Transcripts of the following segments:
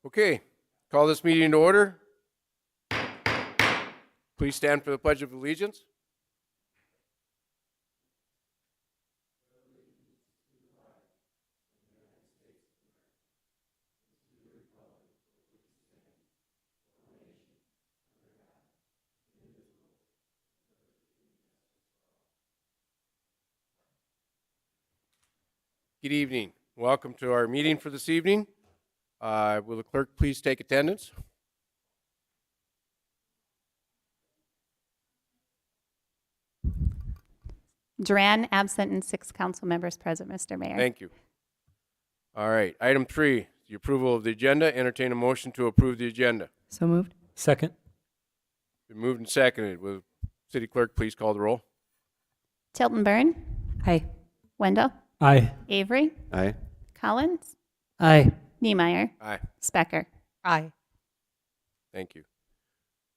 Okay, call this meeting to order. Please stand for the Pledge of Allegiance. Good evening. Welcome to our meeting for this evening. Will the clerk please take attendance? Duran, absent, and 6 council members present, Mr. Mayor. Thank you. All right, item 3, the approval of the agenda. Entertain a motion to approve the agenda. So moved. Second. Been moved and seconded. Will city clerk please call the roll? Tilton Burn, Aye. Wendell, Aye. Avery, Aye. Collins, Aye. Niemeyer, Aye. Specker. Aye. Thank you.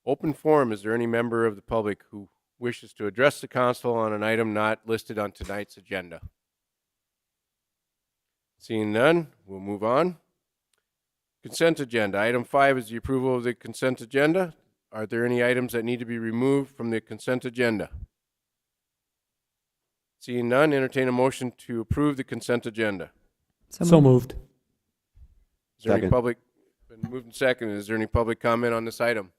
Open forum. Is there any member of the public who wishes to address the council on an item not listed on tonight's agenda? Seeing none, we'll move on. Consent agenda. Item 5 is the approval of the consent agenda. Are there any items that need to be removed from the consent agenda? Seeing none, entertain a motion to approve the consent agenda. So moved. Is there any Second. public, been moved and seconded, is there any public comment on this item?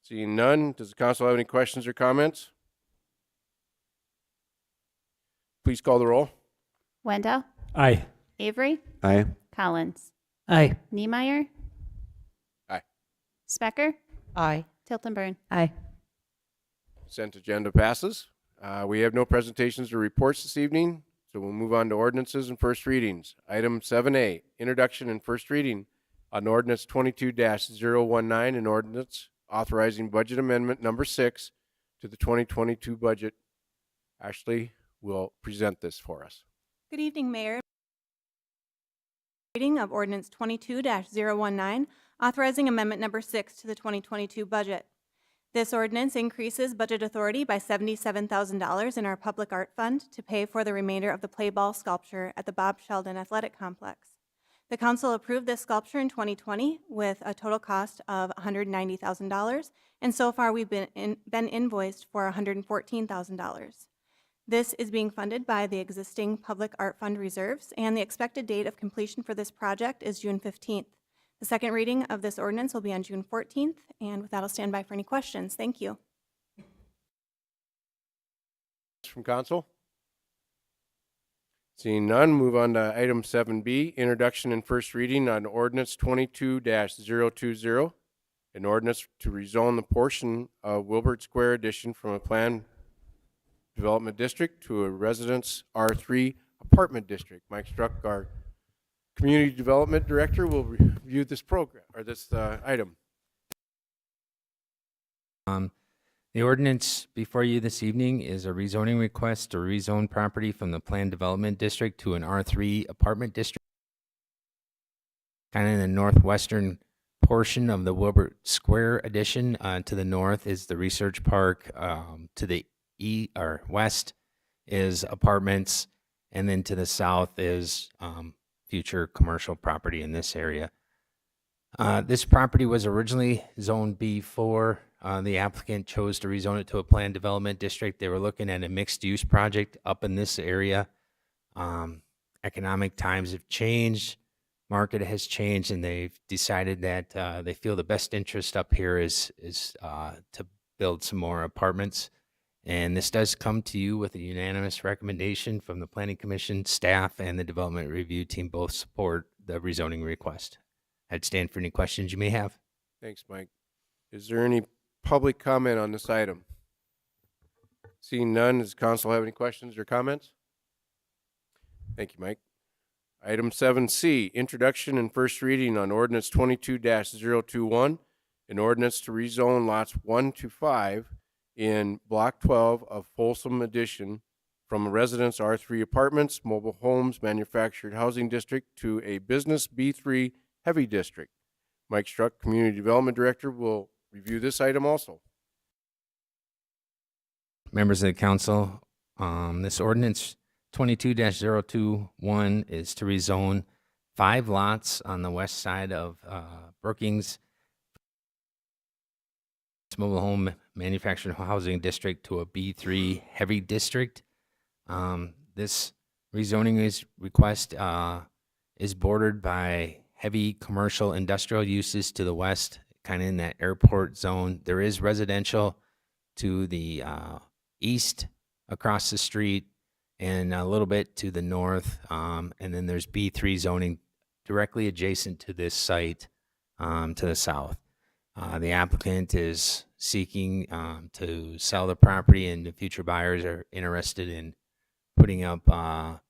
Seeing none, does the council have any questions or comments? Please call the roll. Wendell, Aye. Avery, Aye. Collins, Aye. Niemeyer. Aye. Specker, Aye. Tilton Burn. Aye. Consent agenda passes. We have no presentations or reports this evening, so we'll move on to ordinances and first readings. Item 7A, introduction and first reading on ordinance 22-019, an ordinance authorizing budget amendment number 6 to the 2022 budget. Ashley will present this for us. Good evening, Mayor. Reading of Ordinance 22-019, authorizing amendment number 6 to the 2022 budget. This ordinance increases budget authority by $77,000 in our public art fund to pay for the remainder of the play ball sculpture at the Bob Sheldon Athletic Complex. The council approved this sculpture in 2020 with a total cost of $190,000, and so far we've been invoiced for $114,000. This is being funded by the existing public art fund reserves, and the expected date of completion for this project is June 15th. The second reading of this ordinance will be on June 14th, and with that, I'll stand by for any questions. Thank you. From council? Seeing none, move on to item 7B, introduction and first reading on ordinance 22-020, an ordinance to rezone the portion of Wilbert Square addition from a planned development district to a residence R3 apartment district. Mike Struck, our community development director, will review this program or this item. The ordinance before you this evening is a rezoning request to rezone property from the planned development district to an R3 apartment district. Kind of in the northwestern portion of the Wilbert Square addition. To the north is the research park. To the west is apartments, and then to the south is future commercial property in this area. This property was originally Zone B4. The applicant chose to rezone it to a planned development district. They were looking at a mixed-use project up in this area. Economic times have changed, market has changed, and they've decided that they feel the best interest up here is to build some more apartments. And this does come to you with a unanimous recommendation from the Planning Commission, staff, and the Development Review Team. Both support the rezoning request. I'd stand for any questions you may have. Thanks, Mike. Is there any public comment on this item? Seeing none, does the council have any questions or comments? Thank you, Mike. Item 7C, introduction and first reading on ordinance 22-021, an ordinance to rezone lots 1 to 5 in Block 12 of Folsom Addition from a residence R3 apartments, mobile homes, manufactured housing district to a business B3 heavy district. Mike Struck, Community Development Director, will review this item also. Members of the council, this ordinance 22-021 is to rezone 5 lots on the west side of Brookings mobile home manufactured housing district to a B3 heavy district. This rezoning request is bordered by heavy commercial industrial uses to the west, kind of in that airport zone. There is residential to the east across the street and a little bit to the north. And then there's B3 zoning directly adjacent to this site to the south. The applicant is seeking to sell the property, and the future buyers are interested in putting up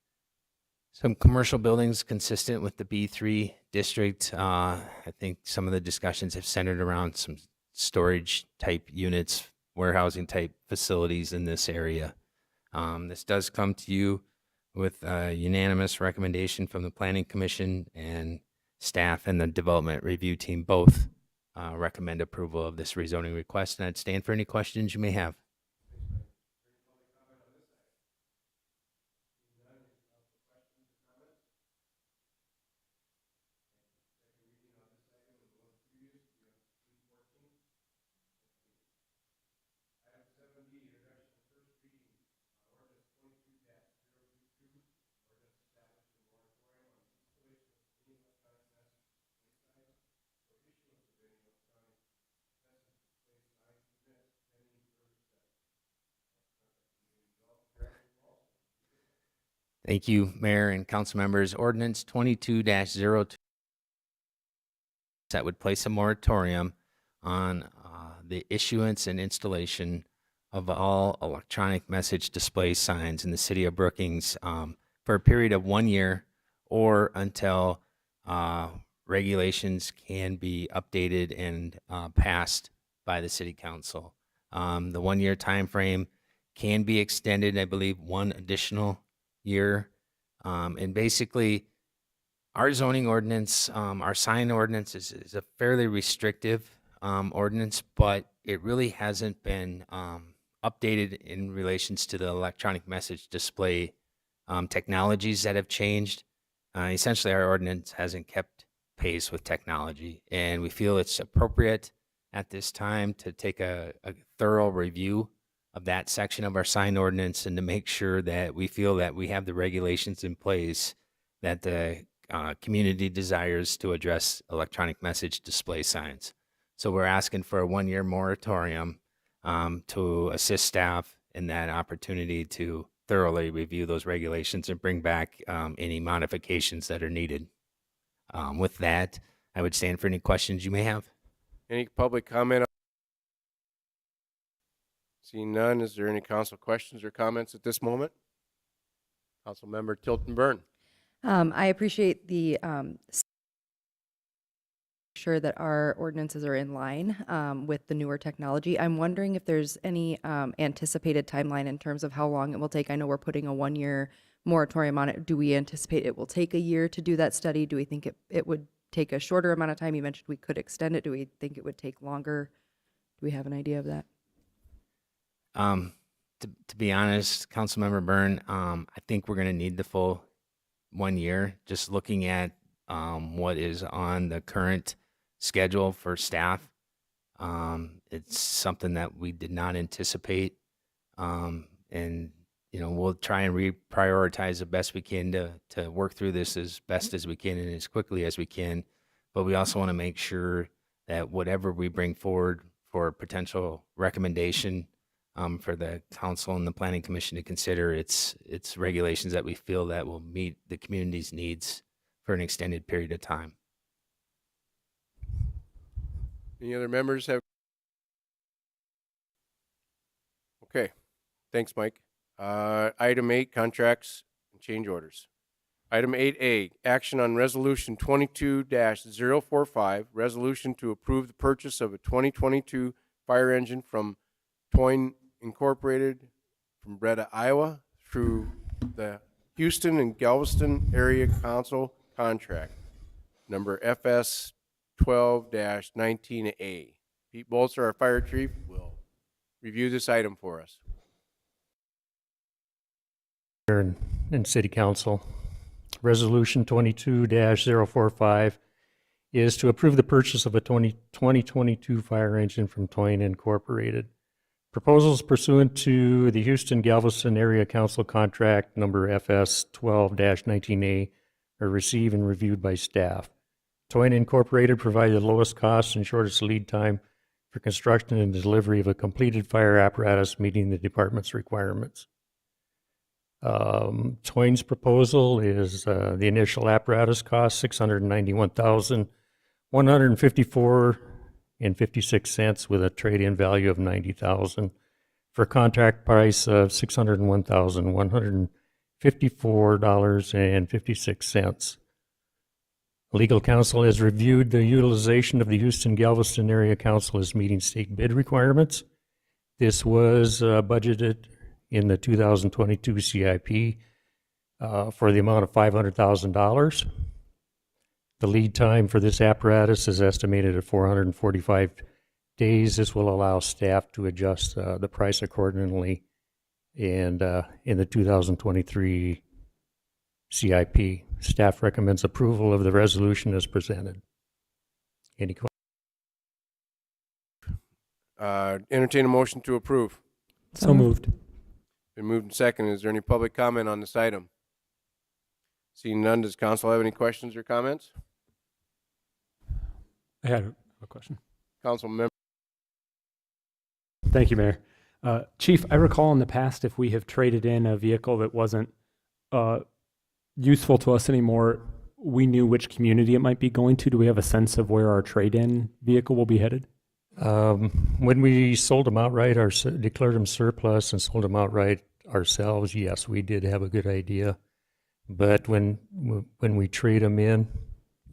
some commercial buildings consistent with the B3 district. I think some of the discussions have centered around some storage type units, warehousing type facilities in this area. This does come to you with a unanimous recommendation from the Planning Commission, and staff and the Development Review Team both recommend approval of this rezoning request, and I'd stand for any questions you may have. Thank you, Mayor and council members. Ordinance 22-02 that would place a moratorium on the issuance and installation of all electronic message display signs in the city of Brookings for a period of 1 year, or until regulations can be updated and passed by the city council. The 1 year time frame can be extended, I believe, one additional year. And basically, our zoning ordinance, our sign ordinance is a fairly restrictive ordinance, but it really hasn't been updated in relations to the electronic message display technologies that have changed. Essentially, our ordinance hasn't kept pace with technology, and we feel it's appropriate at this time to take a thorough review of that section of our sign ordinance, and to make sure that we feel that we have the regulations in place that the community desires to address electronic message display signs. So we're asking for a 1 year moratorium to assist staff in that opportunity to thoroughly review those regulations and bring back any modifications that are needed. With that, I would stand for any questions you may have. Any public comment? Seeing none, is there any council questions or comments at this moment? Councilmember Tilton Burn. I appreciate the sure that our ordinances are in line with the newer technology. I'm wondering if there's any anticipated timeline in terms of how long it will take. I know we're putting a 1 year moratorium on it. Do we anticipate it will take a year to do that study? Do we think it would take a shorter amount of time? You mentioned we could extend it. Do we think it would take longer? Do we have an idea of that? To be honest, Councilmember Byrne, I think we're going to need the full 1 year. Just looking at what is on the current schedule for staff, it's something that we did not anticipate, and we'll try and reprioritize the best we can to work through this as best as we can and as quickly as we can. But we also want to make sure that whatever we bring forward for potential recommendation for the council and the planning commission to consider, it's regulations that we feel that will meet the community's needs for an extended period of time. Any other members have? Okay, thanks, Mike. Item 8, contracts and change orders. Item 8A, action on resolution 22-045, resolution to approve the purchase of a 2022 fire engine from Toyne Incorporated from Bretta, Iowa, through the Houston and Galveston Area Council contract, number FS 12-19A. Pete Bolzer, our fire chief, will review this item for us. And City Council. Resolution 22-045, is to approve the purchase of a 2022 fire engine from Toyne Incorporated. Proposals pursuant to the Houston Galveston Area Council Contract Number FS 12-19A are received and reviewed by staff. Toyne Incorporated provided the lowest cost and shortest lead time for construction and delivery of a completed fire apparatus meeting the department's requirements. Toyne's proposal is the initial apparatus cost $691,154.56 with a trade-in value of $90,000 for a contract price of $601,154.56. Legal counsel has reviewed the utilization of the Houston Galveston Area Council as meeting state bid requirements. This was budgeted in the 2022 CIP for the amount of $500,000. The lead time for this apparatus is estimated at 445 days. This will allow staff to adjust the price accordingly. And in the 2023 CIP, staff recommends approval of the resolution as presented. Any questions? Entertain a motion to approve. So moved. Been moved and seconded. Is there any public comment on this item? Seeing none, does council have any questions or comments? I had a question. Council member. Thank you, Mayor. Chief, I recall in the past if we have traded in a vehicle that wasn't useful to us anymore, we knew which community it might be going to. Do we have a sense of where our trade-in vehicle will be headed? When we sold them outright, declared them surplus and sold them outright ourselves, yes, we did have a good idea. But when we trade them in,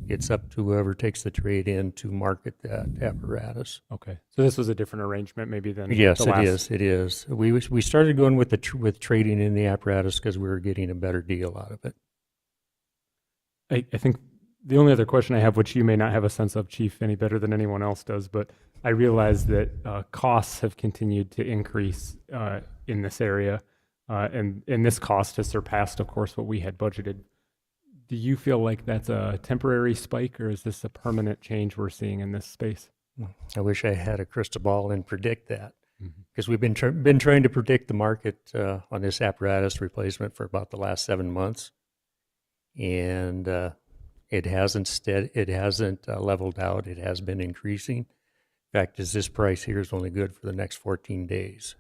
it's up to whoever takes the trade in to market that apparatus. Okay, so this was a different arrangement maybe than Yes, the it is. We started going with with trading in the apparatus because we were getting a better deal out of it. I think the only other question I have, which you may not have a sense of, Chief, any better than anyone else does, but I realize that costs have continued to increase in this area, and this cost has surpassed, of course, what we had budgeted. Do you feel like that's a temporary spike, or is this a permanent change we're seeing in this space? I wish I had a crystal ball and predict that, because we've been trying to predict the market on this apparatus replacement for about the last 7 months, and it hasn't leveled out. It has been increasing. In fact, this price here is only good for the next 14 days,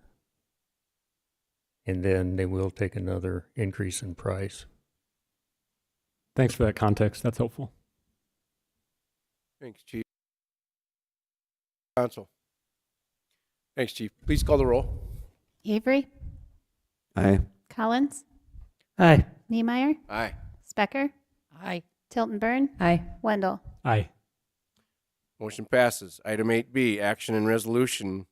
and then they will take another increase in price. Thanks for that context. That's helpful. Thanks, Chief. Council. Thanks, Chief. Please call the roll. Avery, Aye. Collins, Aye. Niemeyer, Aye. Specker, Aye. Tilton Burn, Aye. Wendell. Aye. Motion passes. Item 8B, action and resolution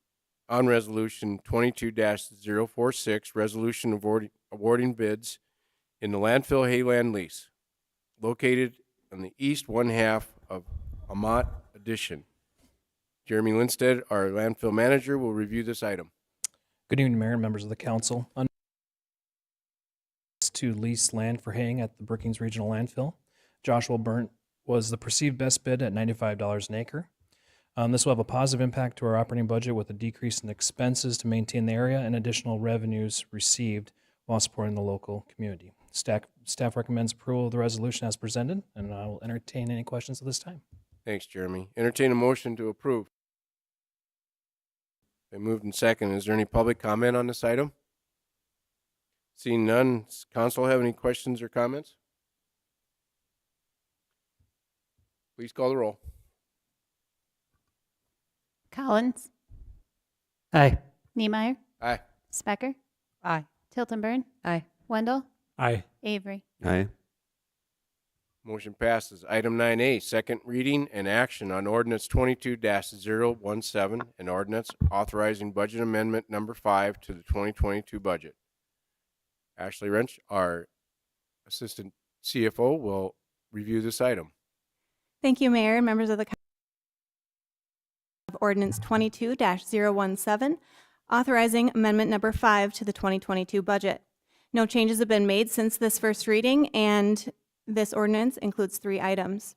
on Resolution 22-046, resolution awarding bids in the landfill hayland lease located on the east one half of Amat Addition. Jeremy Lindstedt, our landfill manager, will review this item. Good evening, Mayor and members of the council. To lease land for haying at the Brookings Regional Landfill. Joshua Burnt was the perceived best bid at $95 an acre. This will have a positive impact to our operating budget with a decrease in expenses to maintain the area and additional revenues received while supporting the local community. Staff recommends approval of the resolution as presented, and I will entertain any questions at this time. Thanks, Jeremy. Entertain a motion to approve. Been moved and seconded. Is there any public comment on this item? Seeing none, does council have any questions or comments? Please call the roll. Collins, Aye. Niemeyer, Aye. Specker, Aye. Tilton Burn, Aye. Wendell, Aye. Avery. Aye. Motion passes. Item 9A, second reading and action on Ordinance 22-017, an ordinance authorizing budget amendment number 5 to the 2022 budget. Ashley Wrench, our Assistant CFO, will review this item. Thank you, Mayor and members of the council. Ordinance 22-017, authorizing amendment number 5 to the 2022 budget. No changes have been made since this first reading, and This ordinance includes 3 items.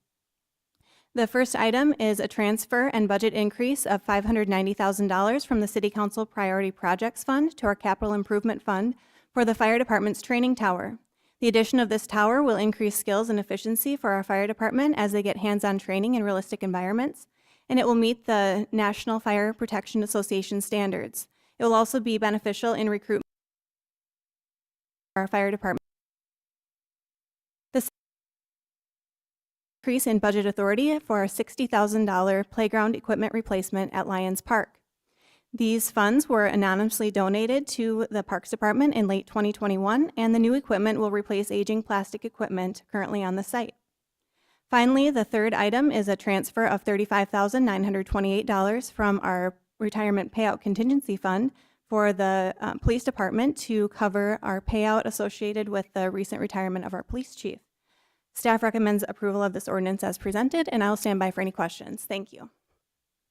The first item is a transfer and budget increase of $590,000 from the City Council Priority Projects Fund to our Capital Improvement Fund for the Fire Department's training tower. The addition of this tower will increase skills and efficiency for our fire department as they get hands-on training in realistic environments, and it will meet the National Fire Protection Association standards. It will also be beneficial in recruitment for our fire department. The increase in budget authority for our $60,000 playground equipment replacement at Lions Park. These funds were anonymously donated to the Parks Department in late 2021, and the new equipment will replace aging plastic equipment currently on the site. Finally, the third item is a transfer of $35,928 from our retirement payout contingency fund for the police department to cover our payout associated with the recent retirement of our police chief. Staff recommends approval of this ordinance as presented, and I'll stand by for any questions. Thank you.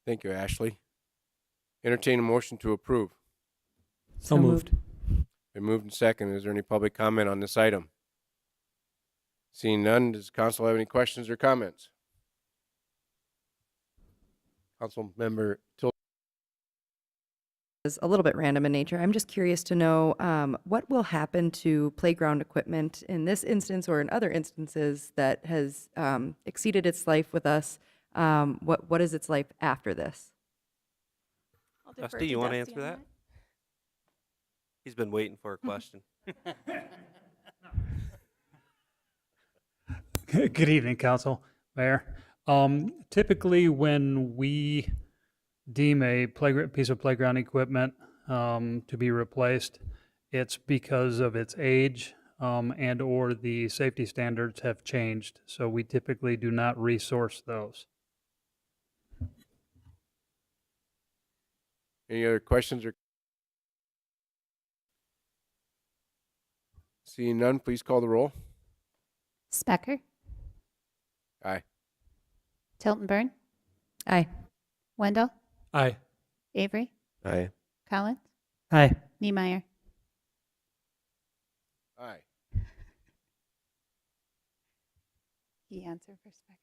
Thank you, Ashley. Entertain a motion to approve. So moved. Been moved and second. Is there any public comment on this item? Seeing none, does council have any questions or comments? Council member Tilden. Is a little bit random in nature. I'm just curious to know what will happen to playground equipment in this instance or in other instances that has exceeded its life with us. What is its life after this? I'll defer Dusty, you want to Dusty answer on that? He's been waiting for a question. Good evening, Council, Mayor. Typically, when we deem a piece of playground equipment to be replaced, it's because of its age and or the safety standards have changed. So we typically do not resource those. Any other questions or? Seeing none, please call the roll. Specker, Aye. Tilton Burn, Aye. Wendell, Aye. Avery, Aye. Collins, Aye. Niemeyer. Aye. He answered for Specker.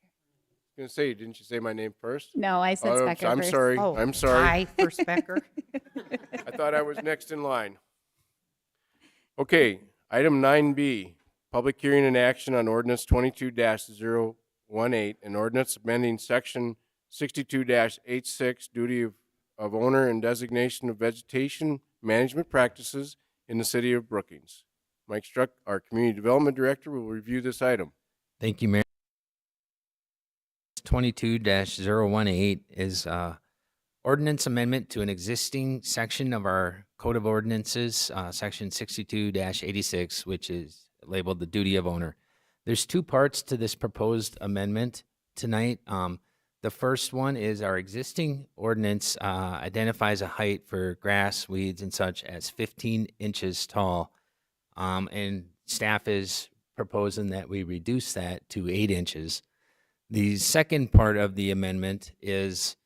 I was gonna say, didn't you say my name first? No, I said Oh, Specker I'm first. sorry. Oh, I'm sorry. Aye for Specker. I thought I was next in line. Okay, item 9B, public hearing and action on ordinance 22-018, an ordinance amending section 62-86, duty of owner and designation of vegetation management practices in the city of Brookings. Mike Struck, our community development director, will review this item. Thank you, Mayor. 22-018 is ordinance amendment to an existing section of our Code of Ordinances, section 62-86, which is labeled the duty of owner. There's 2 parts to this proposed amendment tonight. The first one is our existing ordinance identifies a height for grass, weeds, and such as 15 inches tall, and staff is proposing that we reduce that to 8 inches. The second part of the amendment is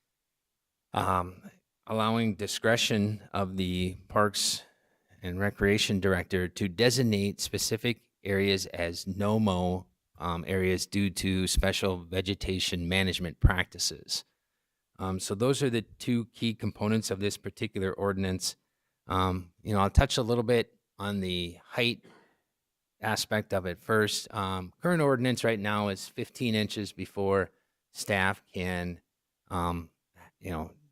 allowing discretion of the Parks and Recreation Director to designate specific areas as no-mow areas due to special vegetation management practices. So those are the 2 key components of this particular ordinance. I'll touch a little bit on the height aspect of it first. Current ordinance right now is 15 inches before staff can,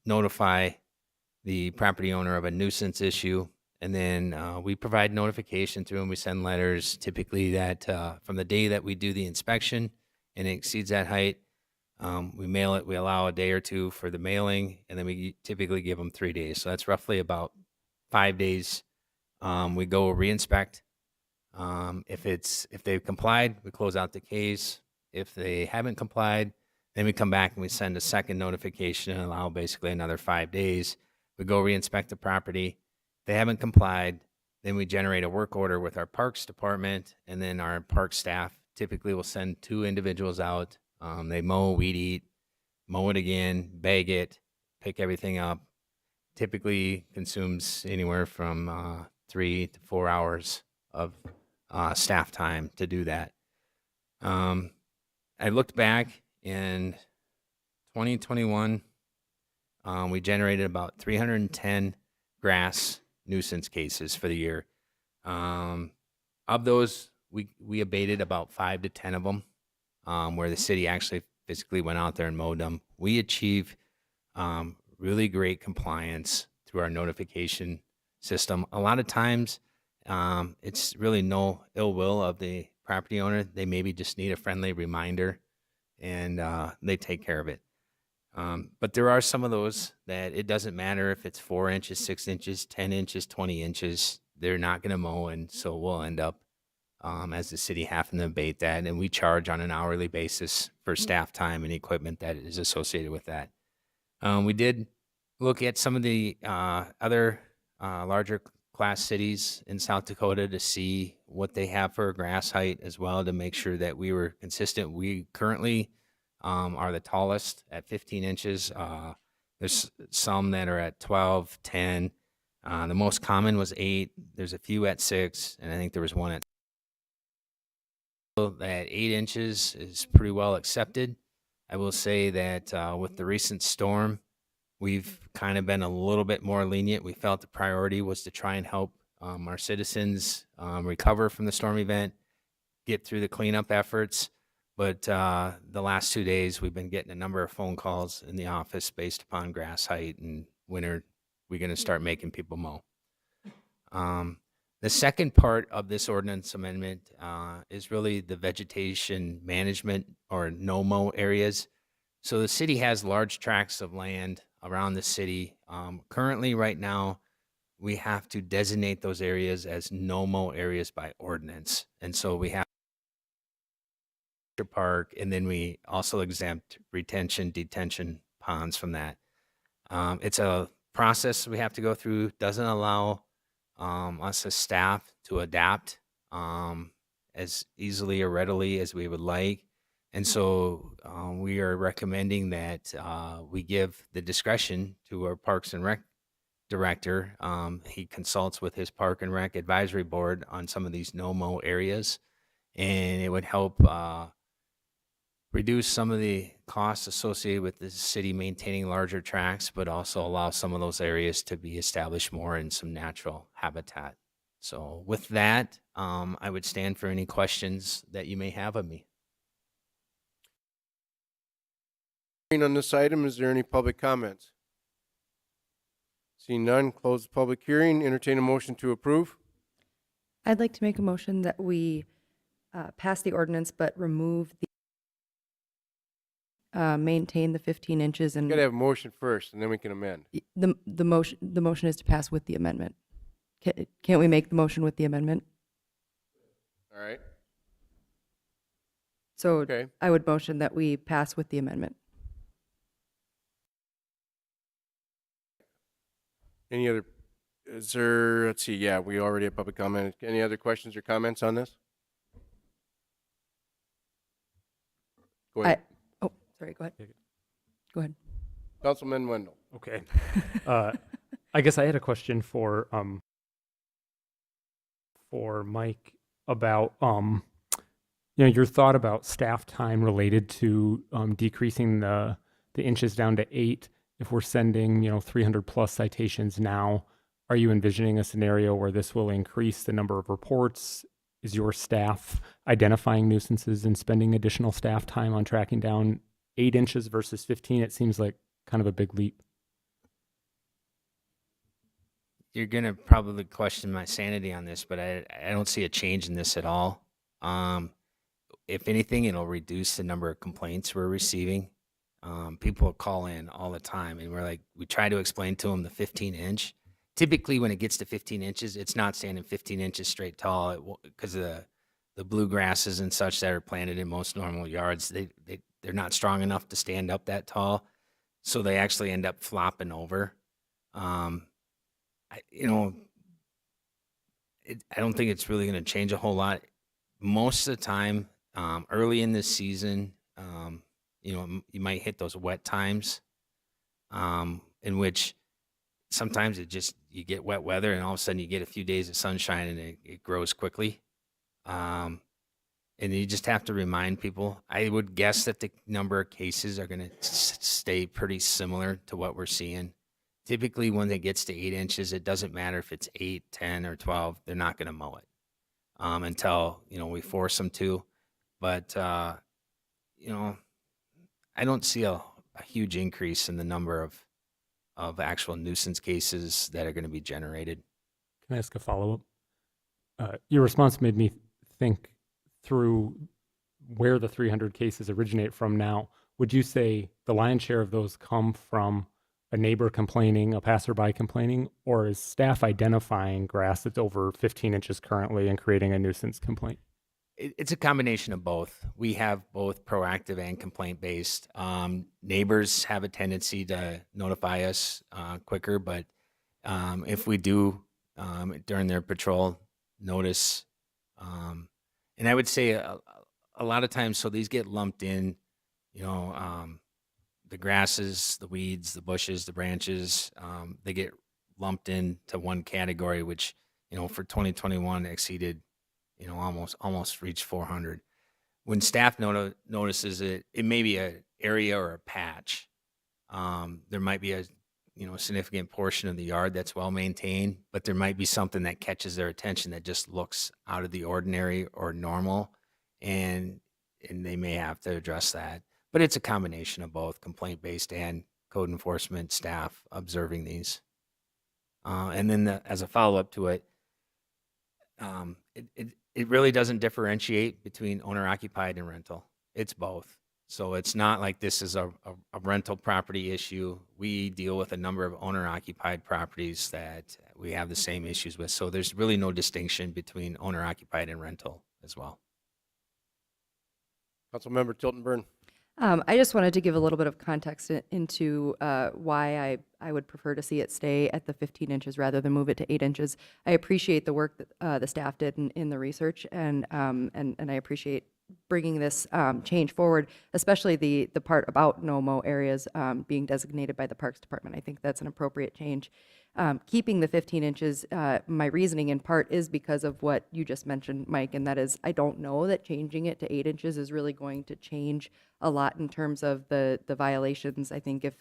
notify the property owner of a nuisance issue. And then we provide notification through and we send letters typically that from the day that we do the inspection and it exceeds that height, we mail it. We allow a day or 2 for the mailing, and then we typically give them 3 days. So that's roughly about 5 days. We go re-inspect. If they've complied, we close out the case. If they haven't complied, then we come back and we send a second notification and allow basically another 5 days. We go re-inspect the property. If they haven't complied, then we generate a work order with our Parks Department, and then our park staff typically will send 2 individuals out. They mow, weed eat, mow it again, bag it, pick everything up. Typically consumes anywhere from 3 to 4 hours of staff time to do that. I looked back in 2021, we generated about 310 grass nuisance cases for the year. Of those, we abated about 5 to 10 of them, where the city actually physically went out there and mowed them. We achieved really great compliance through our notification system. A lot of times, it's really no ill will of the property owner. They maybe just need a friendly reminder, and they take care of it. But there are some of those that it doesn't matter if it's 4 inches, 6 inches, 10 inches, 20 inches. They're not going to mow, and so we'll end up, as the city, having to abate that. And we charge on an hourly basis for staff time and equipment that is associated with that. We did look at some of the other larger class cities in South Dakota to see what they have for a grass height as well, to make sure that we were consistent. We currently are the tallest at 15 inches. There's some that are at 12, 10. The most common was 8. There's a few at 6, and I think there was one at 8 inches is pretty well accepted. I will say that with the recent storm, we've kind of been a little bit more lenient. We felt the priority was to try and help our citizens recover from the storm event, get through the cleanup efforts. But the last 2 days, we've been getting a number of phone calls in the office based upon grass height, and when are we going to start making people mow? The second part of this ordinance amendment is really the vegetation management or no-mow areas. So the city has large tracts of land around the city. Currently, right now, we have to designate those areas as no-mow areas by ordinance. And so we have park, and then we also exempt retention, detention ponds from that. It's a process we have to go through. Doesn't allow us as staff to adapt as easily or readily as we would like. And so we are recommending that we give the discretion to our Parks and Rec director. He consults with his Park and Rec advisory board on some of these no-mow areas, and it would help reduce some of the costs associated with the city maintaining larger tracts, but also allow some of those areas to be established more in some natural habitat. So with that, I would stand for any questions that you may have of me. On this item, is there any public comments? Seeing none, close the public hearing. Entertain a motion to approve. I'd like to make a motion that we pass the ordinance but remove the maintain the 15 inches and Got to have a motion first, and then we can amend. the motion is to pass with the amendment. Can't we make the motion with the amendment? All right. So Okay. I would motion that we pass with the amendment. Any other, is there, let's see, yeah, we already have public comment. Any other questions or comments on this? Go ahead. Oh, sorry, go ahead. Go ahead. Councilman Wendell. Okay. I guess I had a question for Mike about your thought about staff time related to decreasing the inches down to 8. If we're sending 300 plus citations now, are you envisioning a scenario where this will increase the number of reports? Is your staff identifying nuisances and spending additional staff time on tracking down 8 inches versus 15? It seems like kind of a big leap. You're going to probably question my sanity on this, but I don't see a change in this at all. If anything, it'll reduce the number of complaints we're receiving. People call in all the time, and we try to explain to them the 15-inch. Typically, when it gets to 15 inches, it's not standing 15 inches straight tall because of the bluegrasses and such that are planted in most normal yards. They're not strong enough to stand up that tall, so they actually end up flopping over. I don't think it's really going to change a whole lot. Most of the time, early in this season, you might hit those wet times, in which sometimes you get wet weather, and all of a sudden you get a few days of sunshine, and it grows quickly. And you just have to remind people. I would guess that the number of cases are going to stay pretty similar to what we're seeing. Typically, when it gets to 8 inches, it doesn't matter if it's 8, 10, or 12. They're not going to mow it until, we force them to. But, I don't see a huge increase in the number of actual nuisance cases that are going to be generated. Can I ask a follow-up? Your response made me think through where the 300 cases originate from now. Would you say the lion's share of those come from a neighbor complaining, a passerby complaining, or is staff identifying grass that's over 15 inches currently and creating a nuisance complaint? It's a combination of both. We have both proactive and complaint-based. Neighbors have a tendency to notify us quicker, but if we do during their patrol notice, and I would say a lot of times, so these get lumped in, the grasses, the weeds, the bushes, the branches, they get lumped into one category, which, for 2021 exceeded, almost reached 400. When staff notices it, it may be an area or a patch. There might be a significant portion of the yard that's well maintained, but there might be something that catches their attention that just looks out of the ordinary or normal, and they may have to address that. But it's a combination of both complaint-based and code enforcement staff observing these. And then as a follow-up to it, it really doesn't differentiate between owner-occupied and rental. It's both. So it's not like this is a rental property issue. We deal with a number of owner-occupied properties that we have the same issues with. So there's really no distinction between owner-occupied and rental as well. Councilmember Tilton Burn. I just wanted to give a little bit of context into why I would prefer to see it stay at the 15 inches rather than move it to 8 inches. I appreciate the work that the staff did in the research, and I appreciate bringing this change forward, especially the part about no-mow areas being designated by the Parks Department. I think that's an appropriate change. Keeping the 15 inches, my reasoning in part is because of what you just mentioned, Mike, and that is I don't know that changing it to 8 inches is really going to change a lot in terms of the violations. I think if,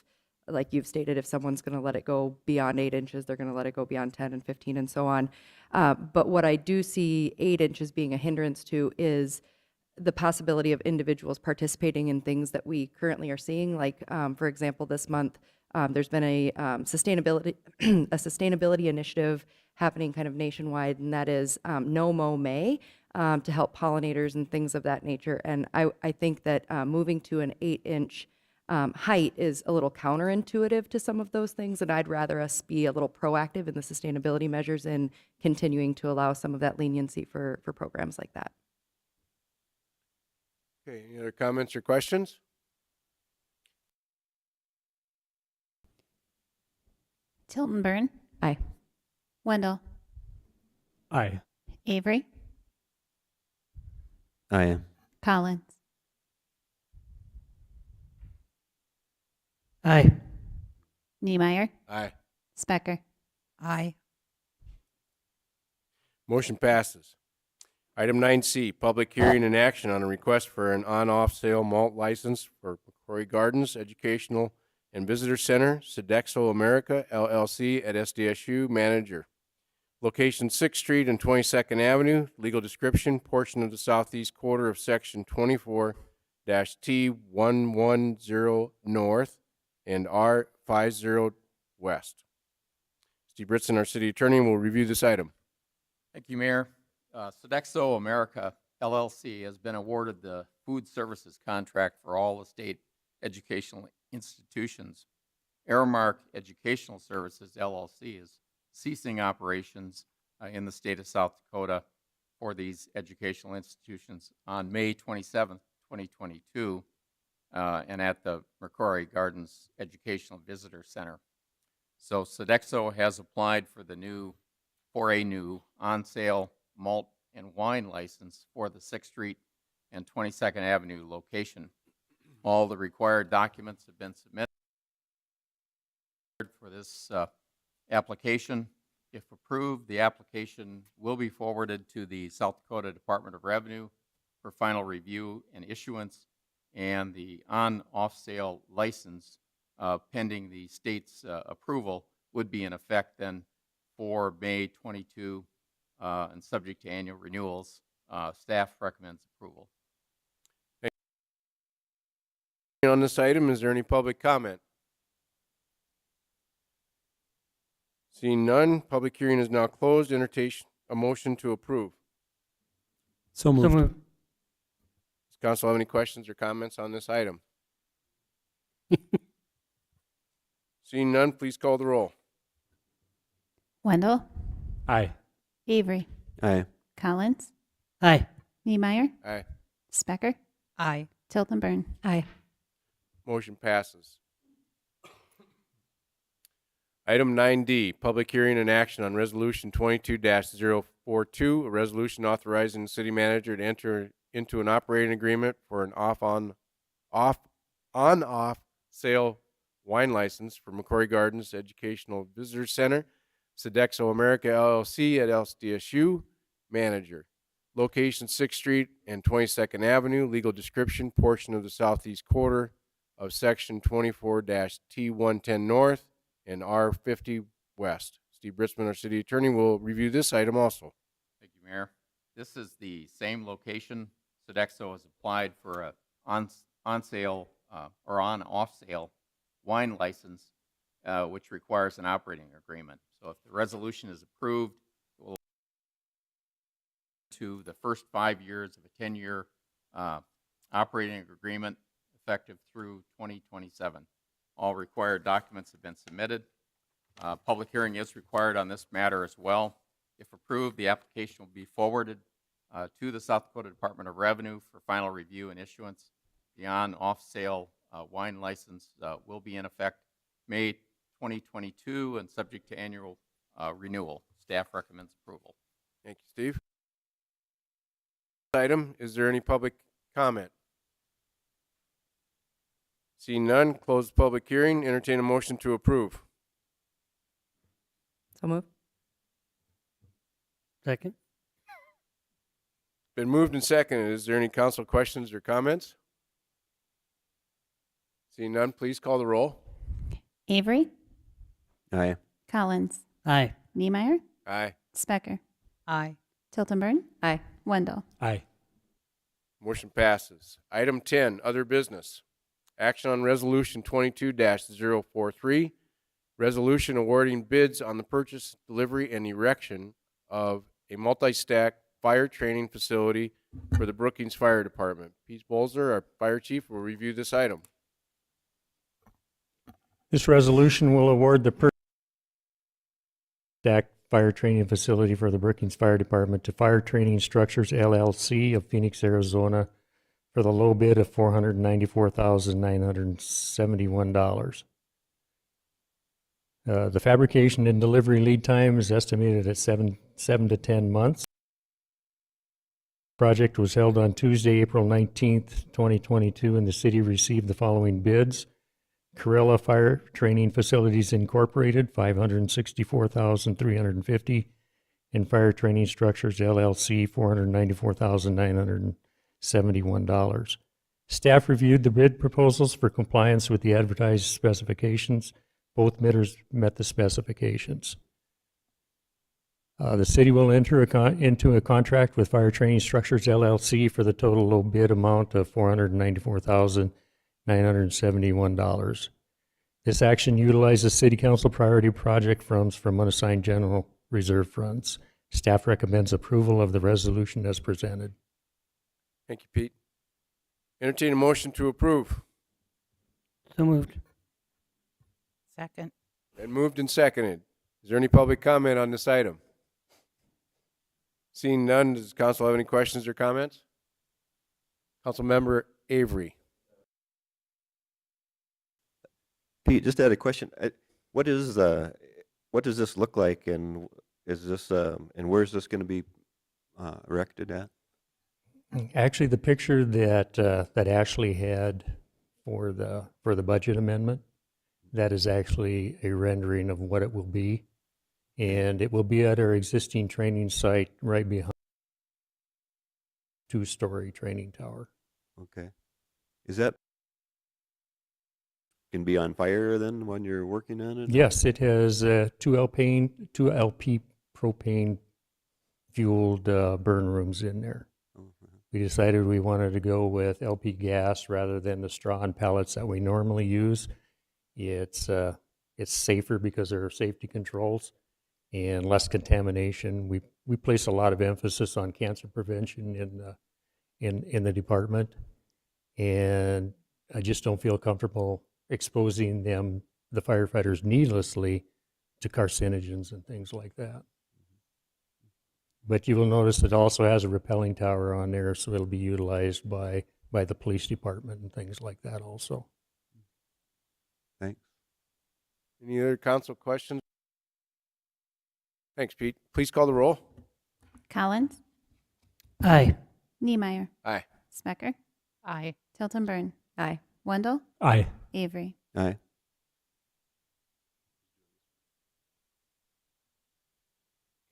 like you've stated, if someone's going to let it go beyond 8 inches, they're going to let it go beyond 10 and 15 and so on. But what I do see 8 inches being a hindrance to is the possibility of individuals participating in things that we currently are seeing. Like, for example, this month, there's been a sustainability initiative happening kind of nationwide, and that is No Mow May to help pollinators and things of that nature. And I think that moving to an 8-inch height is a little counterintuitive to some of those things, and I'd rather us be a little proactive in the sustainability measures and continuing to allow some of that leniency for programs like that. Okay, any other comments or questions? Tilton Burn, Aye. Wendell, Aye. Avery, I am. Collins, Aye. Niemeyer, Aye. Specker. Aye. Motion passes. Item 9C, public hearing and action on a request for an on-off sale malt license for McCrory Gardens Educational and Visitor Center, Sodexo America LLC at SDSU. Manager. Location 6th Street and 22nd Avenue. Legal description, portion of the southeast quarter of section 24-T110 north and R50 west. Steve Britson, our city attorney, will review this item. Thank you, Mayor. Sodexo America LLC has been awarded the food services contract for all the state educational institutions. Aramark Educational Services LLC is ceasing operations in the state of South Dakota for these educational institutions on May 27th, 2022, and at the McCrory Gardens Educational Visitor Center. So Sodexo has applied for a new on-sale malt and wine license for the 6th Street and 22nd Avenue location. All the required documents have been submitted for this application. If approved, the application will be forwarded to the South Dakota Department of Revenue for final review and issuance, and the on-off sale license pending the state's approval would be in effect then for May 22 and subject to annual renewals. Staff recommends approval. On this item, is there any public comment? Seeing none, public hearing is now closed. Entertain a motion to approve. So moved. Does council have any questions or comments on this item? Seeing none, please call the roll. Wendell, Aye. Avery, Aye. Collins, Aye. Niemeyer, Aye. Specker, Aye. Tilton Burn. Aye. Motion passes. Item 9D, public hearing and action on Resolution 22-042, a resolution authorizing the city manager to enter into an operating agreement for an on-off sale wine license for McCrory Gardens Educational Visitor Center, Sodexo America LLC at LSDSU, manager. Location 6th Street and 22nd Avenue, legal description, portion of the southeast quarter of Section 24-T110 North and R50 West. Steve Britzman, our city attorney, will review this item also. Thank you, Mayor. This is the same location. Sodexo has applied for a on-sale or on-off sale wine license, which requires an operating agreement. So if the resolution is approved, it will to the first 5 years of a 10-year operating agreement effective through 2027. All required documents have been submitted. Public hearing is required on this matter as well. If approved, the application will be forwarded to the South Dakota Department of Revenue for final review and issuance. The on-off sale wine license will be in effect May 2022 and subject to annual renewal. Staff recommends approval. Thank you, Steve. Item, is there any public comment? Seeing none, close the public hearing. Entertain a motion to approve. So moved. Second. Been moved and seconded. Is there any council questions or comments? Seeing none, please call the roll. Avery, Aye. Collins, Aye. Niemeyer, Aye. Specker, Aye. Tilton Burn, Aye. Wendell. Aye. Motion passes. Item 10, other business. Action on Resolution 22-043, resolution awarding bids on the purchase, delivery, and erection of a multi-stack fire training facility for the Brookings Fire Department. Pete Bolzer, our fire chief, will review this item. This resolution will award the stack fire training facility for the Brookings Fire Department to Fire Training Structures LLC of Phoenix, Arizona for the low bid of $494,971. The fabrication and delivery lead time is estimated at 7 to 10 months. Project was held on Tuesday, April 19th, 2022, and the city received the following bids. Corella Fire Training Facilities Incorporated, $564,350, and Fire Training Structures LLC, $494,971. Staff reviewed the bid proposals for compliance with the advertised specifications. Both bidders met the specifications. The city will enter into a contract with Fire Training Structures LLC for the total low bid amount of $494,971. This action utilizes City Council priority project funds from unassigned general reserve funds. Staff recommends approval of the resolution as presented. Thank you, Pete. Entertain a motion to approve. So moved. Second. Been moved and seconded. Is there any public comment on this item? Seeing none, does council have any questions or comments? Councilmember Avery. Pete, just had a question. What does this look like, and is this and where's this going to be erected at? Actually, the picture that Ashley had for the budget amendment, that is actually a rendering of what it will be, and it will be at our existing training site right behind two-story training tower. Okay. Is that can be on fire then when you're working on it? Yes, it has two LP propane fueled burn rooms in there. We decided we wanted to go with LP gas rather than the straw and pellets that we normally use. It's safer because there are safety controls and less contamination. We place a lot of emphasis on cancer prevention in the department, and I just don't feel comfortable exposing the firefighters needlessly to carcinogens and things like that. But you will notice it also has a rappelling tower on there, so it'll be utilized by the police department and things like that also. Thanks. Any other council questions? Thanks, Pete. Please call the roll. Collins, Aye. Niemeyer, Aye. Smecker, Aye. Tilton Burn, Aye. Wendell, Aye. Avery. Aye.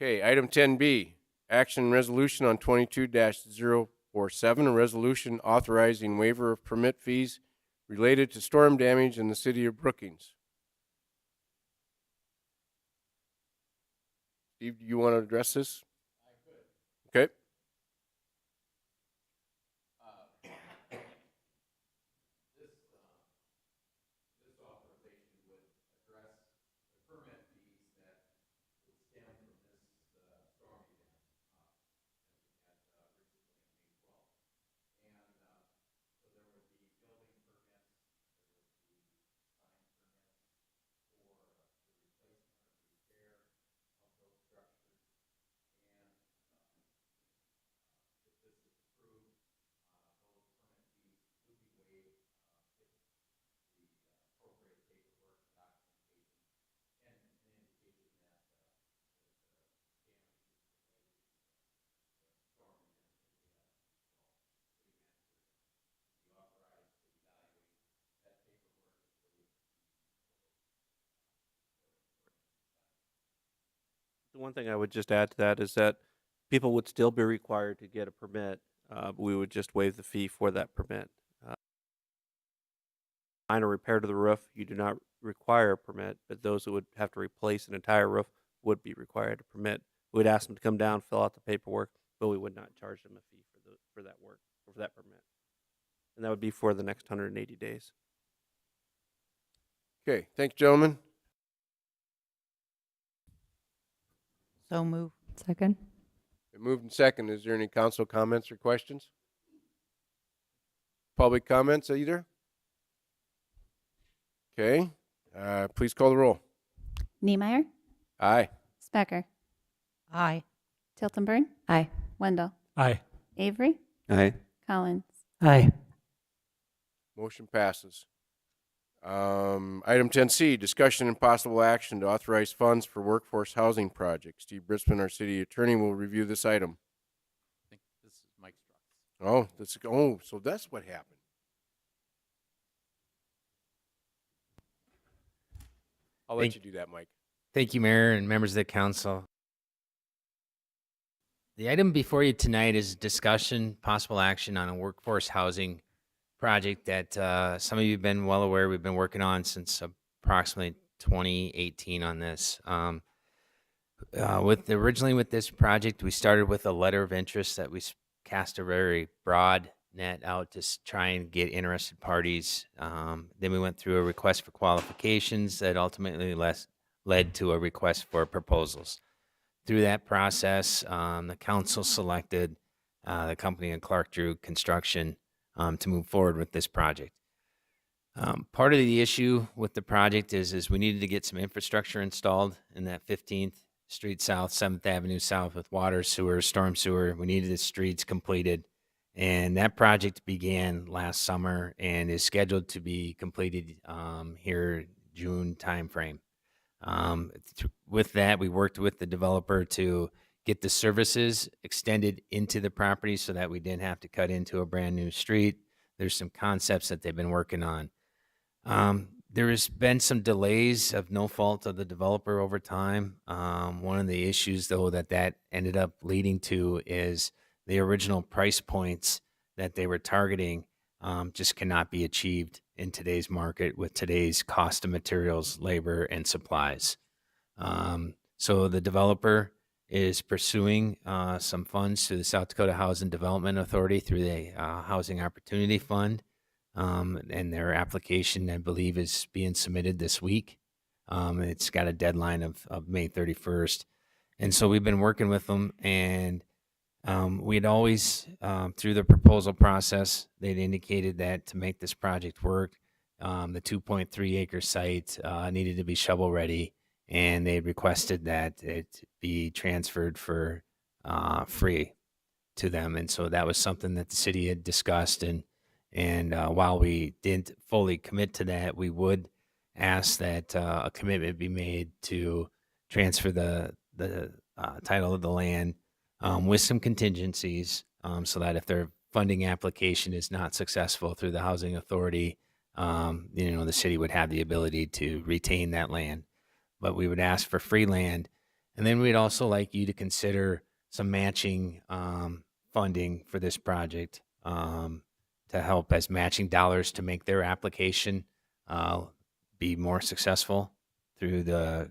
Okay, item 10B, action resolution on 22-047, a resolution authorizing waiver of permit fees related to storm damage in the city of Brookings. Steve, do you want to address this? Okay. The one thing I would just add to that is that people would still be required to get a permit. We would just waive the fee for that permit. Minor repair to the roof, you do not require a permit, but those who would have to replace an entire roof would be required a permit. We'd ask them to come down, fill out the paperwork, but we would not charge them a fee for that work, or for that permit. And that would be for the next 180 days. Okay, thanks, gentlemen. So move. Second. Been moved and second. Is there any council comments or questions? Public comments either? Okay, please call the roll. Niemeyer, Aye. Smecker, Aye. Tilton Burn, Aye. Wendell, Aye. Avery, Aye. Collins. Aye. Motion passes. Item 10C, discussion and possible action to authorize funds for workforce housing projects. Steve Britzman, our city attorney, will review this item. I think this is Mike Strauss. So that's what happened. I'll let you do that, Mike. Thank you, Mayor and members of the council. The item before you tonight is discussion, possible action on a workforce housing project that some of you have been well aware we've been working on since approximately 2018 on this. Originally with this project, we started with a letter of interest that we cast a very broad net out to try and get interested parties. Then we went through a request for qualifications that ultimately led to a request for proposals. Through that process, the council selected the company in Clark Drew Construction to move forward with this project. Part of the issue with the project is we needed to get some infrastructure installed in that 15th Street South, 7th Avenue South with water, sewer, storm sewer. We needed the streets completed. And that project began last summer and is scheduled to be completed here June timeframe. With that, we worked with the developer to get the services extended into the property so that we didn't have to cut into a brand new street. There's some concepts that they've been working on. There has been some delays of no fault of the developer over time. One of the issues, though, that ended up leading to is the original price points that they were targeting just cannot be achieved in today's market with today's cost of materials, labor, and supplies. So the developer is pursuing some funds through the South Dakota Housing Development Authority through the Housing Opportunity Fund. And their application, I believe, is being submitted this week. It's got a deadline of May 31st. And so we've been working with them, and we'd always, through the proposal process, they'd indicated that to make this project work, the 2.3 acre site needed to be shovel ready, and they requested that it be transferred for free to them. And so that was something that the city had discussed, and while we didn't fully commit to that, we would ask that a commitment be made to transfer the title of the land with some contingencies, so that if their funding application is not successful through the housing authority, the city would have the ability to retain that land. But we would ask for free land, and then we'd also like you to consider some matching funding for this project to help as matching dollars to make their application be more successful through the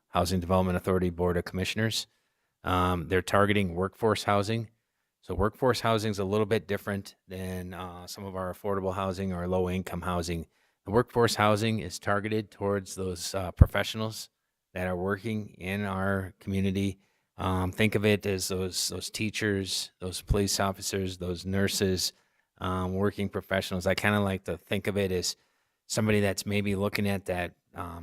Housing Development Authority Board of Commissioners. They're targeting workforce housing. So workforce housing is a little bit different than some of our affordable housing or low income housing. The workforce housing is targeted towards those professionals that are working in our community. Think of it as those teachers, those police officers, those nurses, working professionals. I kind of like to think of it as somebody that's maybe looking at that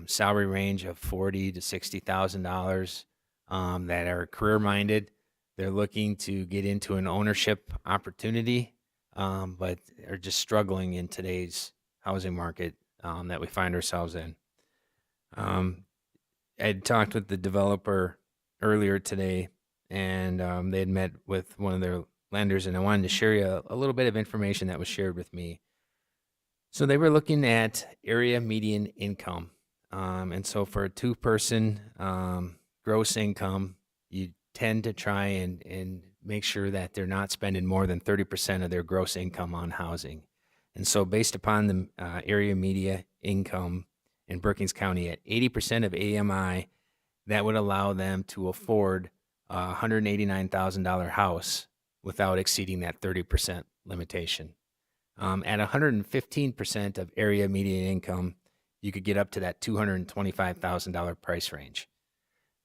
salary range of $40,000 to $60,000 that are career minded. They're looking to get into an ownership opportunity, but are just struggling in today's housing market that we find ourselves in. I had talked with the developer earlier today, and they had met with one of their lenders, and I wanted to share you a little bit of information that was shared with me. So they were looking at area median income. And so for a two-person gross income, you tend to try and make sure that they're not spending more than 30% of their gross income on housing. And so based upon the area median income in Brookings County at 80% of AMI, that would allow them to afford a $189,000 house without exceeding that 30% limitation. At 115% of area median income, you could get up to that $225,000 price range.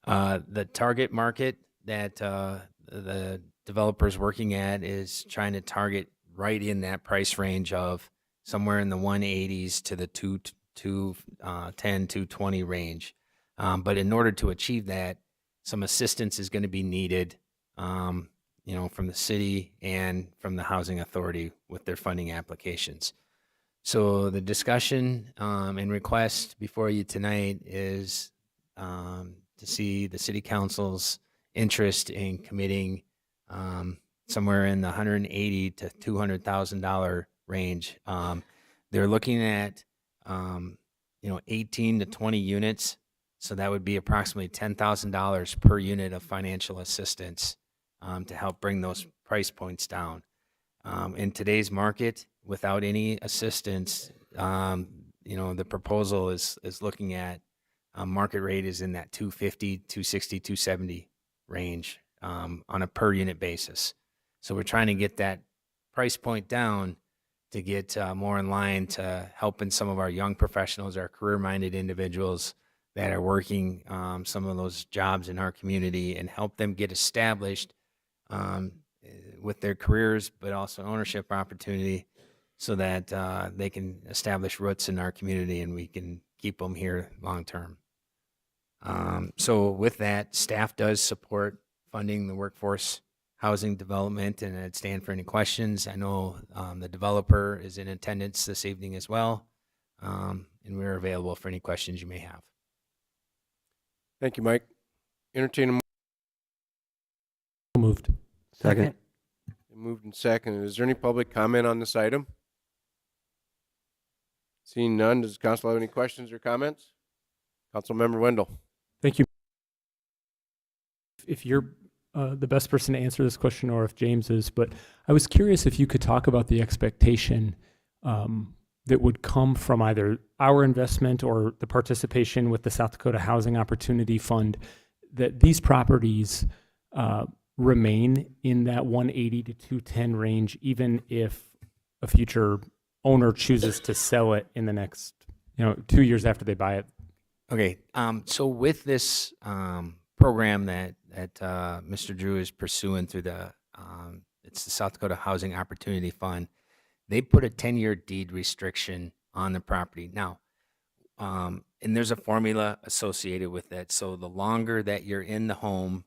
The target market that the developer's working at is trying to target right in that price range of somewhere in the 180s to the 210, 220 range. But in order to achieve that, some assistance is going to be needed, from the city and from the housing authority with their funding applications. So the discussion and request before you tonight is to see the city council's interest in committing somewhere in the $180,000 to $200,000 range. They're looking at 18 to 20 units, so that would be approximately $10,000 per unit of financial assistance to help bring those price points down. In today's market, without any assistance, the proposal is looking at market rate is in that 250, 260, 270 range on a per unit basis. So we're trying to get that price point down to get more in line to helping some of our young professionals, our career-minded individuals that are working some of those jobs in our community, and help them get established with their careers, but also ownership opportunity, so that they can establish roots in our community and we can keep them here long term. So with that, staff does support funding the workforce housing development, and I'd stand for any questions. I know the developer is in attendance this evening as well, and we're available for any questions you may have. Thank you, Mike. Entertain a Moved. Second. moved and seconded. Is there any public comment on this item? Seeing none, does council have any questions or comments? Councilmember Wendell. Thank you. If you're the best person to answer this question or if James is, but I was curious if you could talk about the expectation that would come from either our investment or the participation with the South Dakota Housing Opportunity Fund, that these properties remain in that 180 to 210 range, even if a future owner chooses to sell it in the next, 2 years after they buy it. Okay, so with this program that Mr. Drew is pursuing through it's the South Dakota Housing Opportunity Fund, they put a 10-year deed restriction on the property. Now, and there's a formula associated with that. So the longer that you're in the home,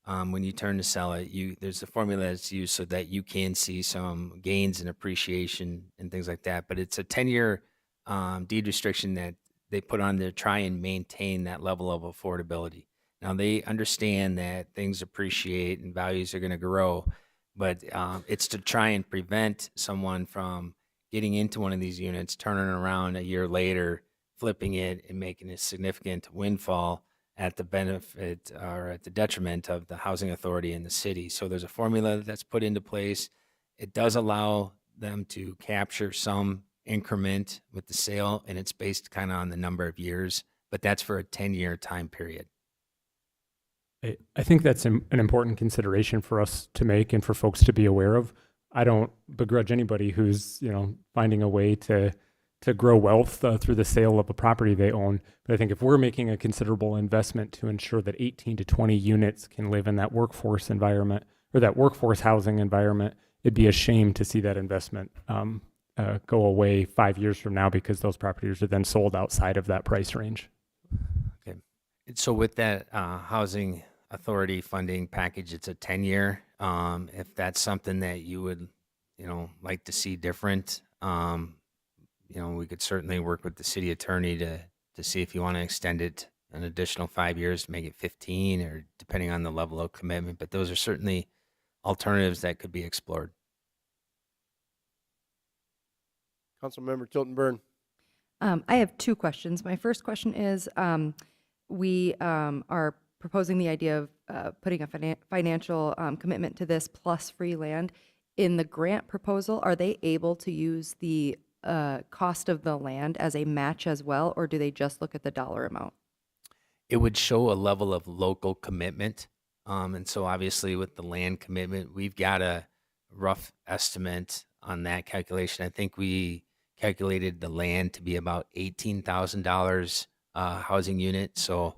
when you turn to sell it, there's a formula that's used so that you can see some gains in appreciation and things like that. But it's a 10-year deed restriction that they put on to try and maintain that level of affordability. Now, they understand that things appreciate and values are going to grow, but it's to try and prevent someone from getting into one of these units, turning around a year later, flipping it, and making a significant windfall at the benefit or at the detriment of the housing authority in the city. So there's a formula that's put into place. It does allow them to capture some increment with the sale, and it's based kind of on the number of years, but that's for a 10-year time period. I think that's an important consideration for us to make and for folks to be aware of. I don't begrudge anybody who's, finding a way to grow wealth through the sale of a property they own. But I think if we're making a considerable investment to ensure that 18 to 20 units can live in that workforce environment or that workforce housing environment, it'd be a shame to see that investment go away 5 years from now because those properties are then sold outside of that price range. Okay. So with that housing authority funding package, it's a 10-year. If that's something that you would, like to see different, we could certainly work with the city attorney to see if you want to extend it an additional 5 years to make it 15, or depending on the level of commitment. But those are certainly alternatives that could be explored. Councilmember Tilton Burn. I have two questions. My first question is, we are proposing the idea of putting a financial commitment to this plus free land. In the grant proposal, are they able to use the cost of the land as a match as well, or do they just look at the dollar amount? It would show a level of local commitment. And so obviously with the land commitment, we've got a rough estimate on that calculation. I think we calculated the land to be about $18,000 housing unit. So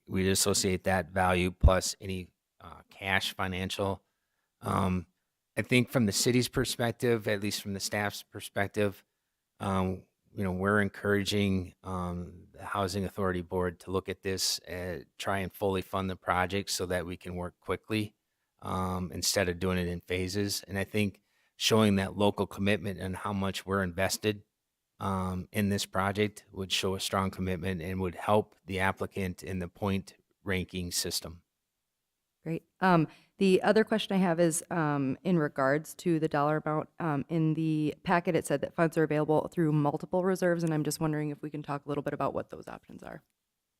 we'd associate that value plus any cash financial. I think from the city's perspective, at least from the staff's perspective, we're encouraging the Housing Authority Board to look at this, try and fully fund the project so that we can work quickly instead of doing it in phases. And I think showing that local commitment and how much we're invested in this project would show a strong commitment and would help the applicant in the point ranking system. Great. The other question I have is in regards to the dollar amount. In the packet, it said that funds are available through multiple reserves, and I'm just wondering if we can talk a little bit about what those options are.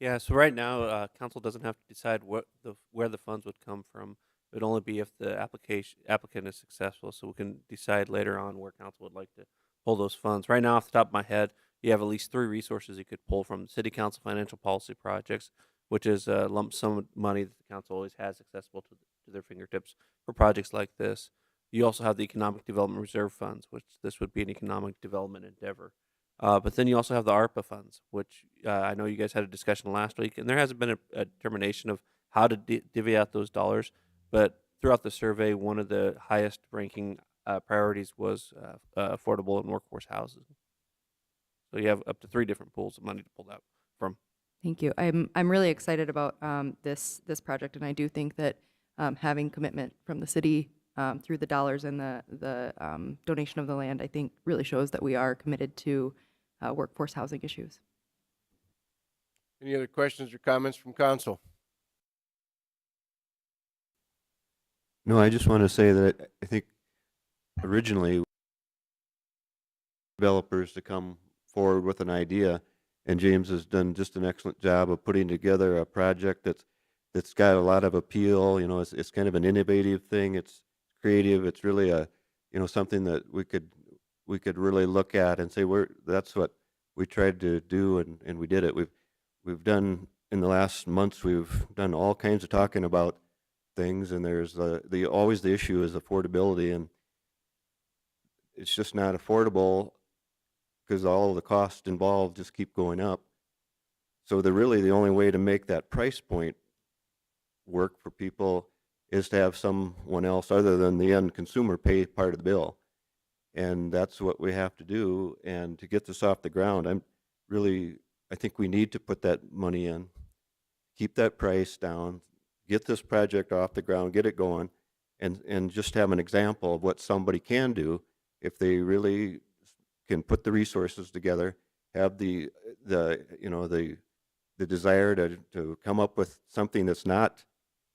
Yeah, so right now, council doesn't have to decide where the funds would come from. It would only be if the applicant is successful, so we can decide later on where council would like to pull those funds. Right now, off the top of my head, you have at least 3 resources you could pull from: the City Council Financial Policy Projects, which is a lump sum of money that the council always has accessible to their fingertips for projects like this. You also have the Economic Development Reserve Funds, which this would be an economic development endeavor. But then you also have the ARPA funds, which I know you guys had a discussion last week, and there hasn't been a determination of how to divvy out those dollars. But throughout the survey, one of the highest ranking priorities was affordable and workforce housing. So you have up to 3 different pools of money to pull that from. Thank you. I'm really excited about this project, and I do think that having commitment from the city through the dollars and the donation of the land, I think really shows that we are committed to workforce housing issues. Any other questions or comments from council? No, I just want to say that I think originally developers to come forward with an idea, and James has done just an excellent job of putting together a project that's that's got a lot of appeal. You know, it's kind of an innovative thing. It's creative. It's really a, you know, something that we could really look at and say that's what we tried to do, and we did it. We've done in the last months. We've done all kinds of talking about things, and there's always the issue is affordability, and it's just not affordable because all of the costs involved just keep going up. So the only way to make that price point work for people is to have someone else other than the end consumer pay part of the bill. And that's what we have to do. And to get this off the ground, I think we need to put that money in, keep that price down, get this project off the ground, get it going, and just have an example of what somebody can do if they really can put the resources together, have the desire to come up with something that's not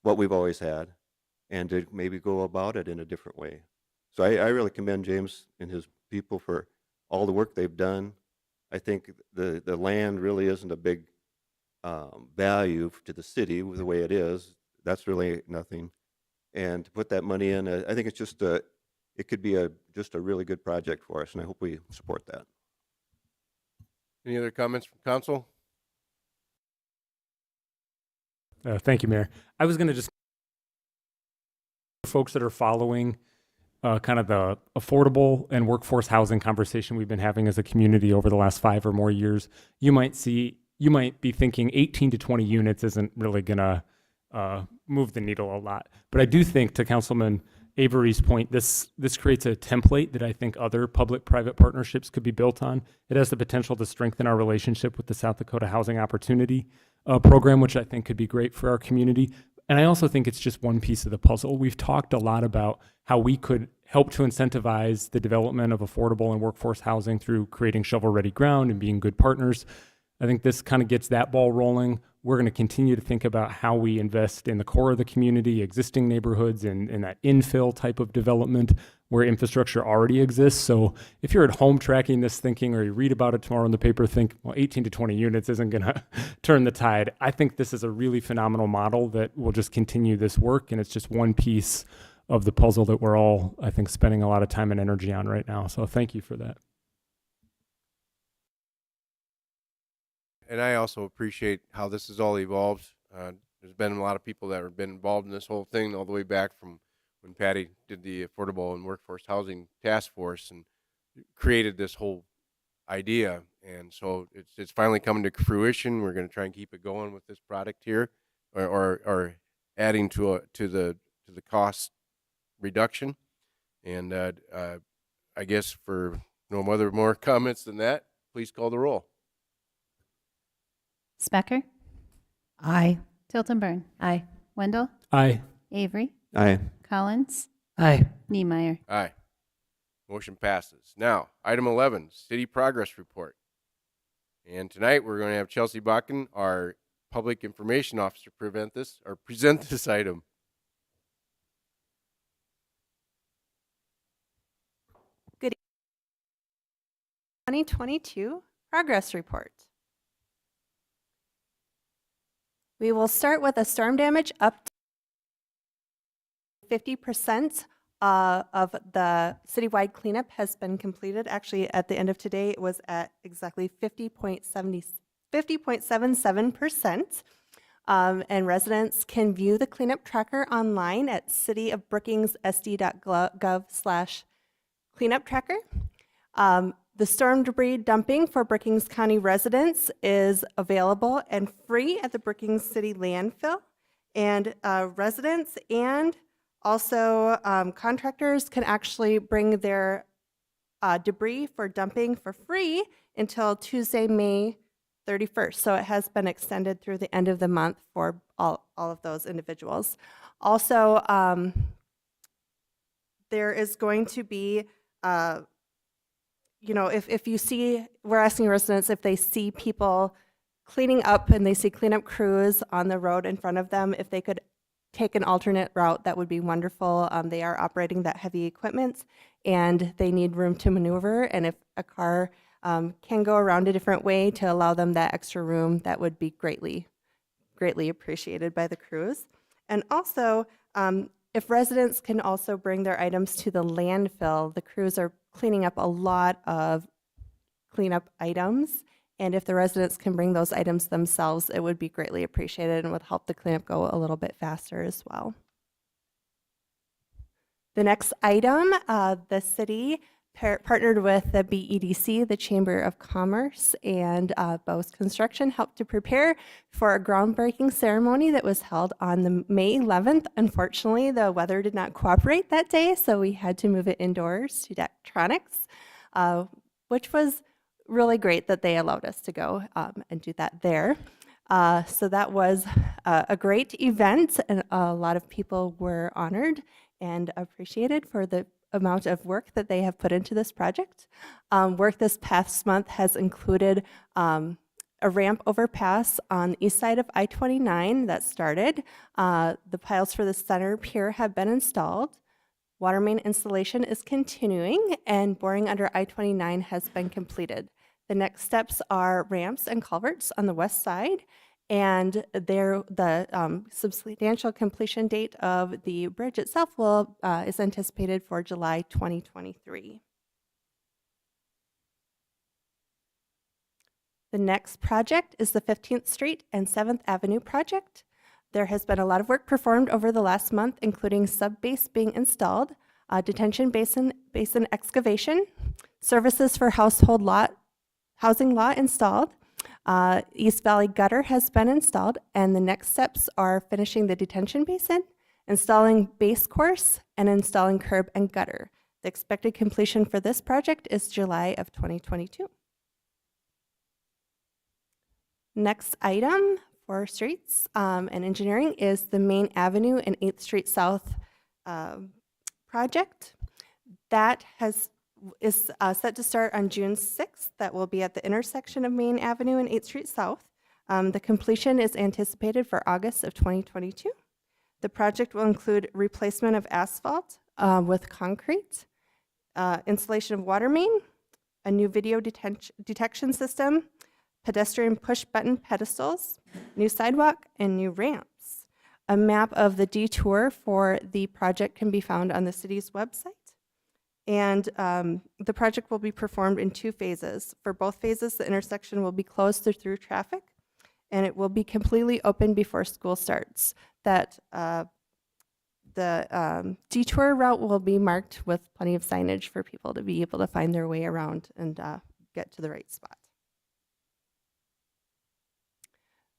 what we've always had, and to maybe go about it in a different way. So I really commend James and his people for all the work they've done. I think the land really isn't a big value to the city the way it is. That's really nothing. And to put that money in, I think it's just it could be just a really good project for us, and I hope we support that. Any other comments from council? Thank you, Mayor. I was going to just folks that are following kind of the affordable and workforce housing conversation we've been having as a community over the last 5 or more years. You might be thinking 18 to 20 units isn't really going to move the needle a lot. But I do think, to Councilman Avery's point, this creates a template that I think other public-private partnerships could be built on. It has the potential to strengthen our relationship with the South Dakota Housing Opportunity Program, which I think could be great for our community. And I also think it's just one piece of the puzzle. We've talked a lot about how we could help to incentivize the development of affordable and workforce housing through creating shovel-ready ground and being good partners. I think this kind of gets that ball rolling. We're going to continue to think about how we invest in the core of the community, existing neighborhoods, and that infill type of development where infrastructure already exists. So if you're at home tracking this thinking, or you read about it tomorrow in the paper, think, well, 18 to 20 units isn't going to turn the tide. I think this is a really phenomenal model that will just continue this work, and it's just one piece of the puzzle that we're all, I think, spending a lot of time and energy on right now. So thank you for that. And I also appreciate how this has all evolved. There's been a lot of people that have been involved in this whole thing all the way back from when Patty did the Affordable and Workforce Housing Task Force and created this whole idea. And so it's finally coming to fruition. We're going to try and keep it going with this product here, or adding to the cost reduction. And I guess for no more comments than that, please call the roll. Specker? Aye. Tilton Burn? Aye. Wendell? Aye. Avery? Aye. Collins? Aye. Niemeyer? Aye. Motion passes. Now, item 11, City Progress Report. And tonight we're going to have Chelsea Bakken, our Public Information Officer, present this item. Good 2022 Progress Report. We will start with a storm damage up to 50% of the citywide cleanup has been completed. Actually, at the end of today, it was at exactly 50.77%. And residents can view the cleanup tracker online at cityofbrookingsSD.gov/cleanup tracker. The storm debris dumping for Brookings County residents is available and free at the Brookings City landfill. And residents and also contractors can actually bring their debris for dumping for free until Tuesday, May 31st. So it has been extended through the end of the month for all of those individuals. Also, there is going to be if you see, we're asking residents if they see people cleaning up and they see cleanup crews on the road in front of them, if they could take an alternate route, that would be wonderful. They are operating that heavy equipment and they need room to maneuver. And if a car can go around a different way to allow them that extra room, that would be greatly greatly appreciated by the crews. And also, if residents can also bring their items to the landfill, the crews are cleaning up a lot of cleanup items. And if the residents can bring those items themselves, it would be greatly appreciated and would help the cleanup go a little bit faster as well. The next item, the city partnered with the BEDC, the Chamber of Commerce, and Bose Construction helped to prepare for a groundbreaking ceremony that was held on the May 11th. Unfortunately, the weather did not cooperate that day, so we had to move it indoors to Daktronics, which was really great that they allowed us to go and do that there. So that was a great event, and a lot of people were honored and appreciated for the amount of work that they have put into this project. Work this past month has included a ramp overpass on the east side of I-29 that started. The piles for the center pier have been installed. Water main installation is continuing, and boring under I-29 has been completed. The next steps are ramps and culverts on the west side, and the substantial completion date of the bridge itself is anticipated for July 2023. The next project is the 15th Street and 7th Avenue project. There has been a lot of work performed over the last month, including sub-base being installed, detention basin excavation, services for housing lot installed, East Valley gutter has been installed, and the next steps are finishing the detention basin, installing base course, and installing curb and gutter. The expected completion for this project is July of 2022. Next item for streets and engineering is the Main Avenue and 8th Street South project. That is set to start on June 6th. That will be at the intersection of Main Avenue and 8th Street South. The completion is anticipated for August of 2022. The project will include replacement of asphalt with concrete, installation of water main, a new video detection system, pedestrian push-button pedestals, new sidewalk, and new ramps. A map of the detour for the project can be found on the city's website. And the project will be performed in 2 phases. For both phases, the intersection will be closed to through traffic, and it will be completely open before school starts. That the detour route will be marked with plenty of signage for people to be able to find their way around and get to the right spot.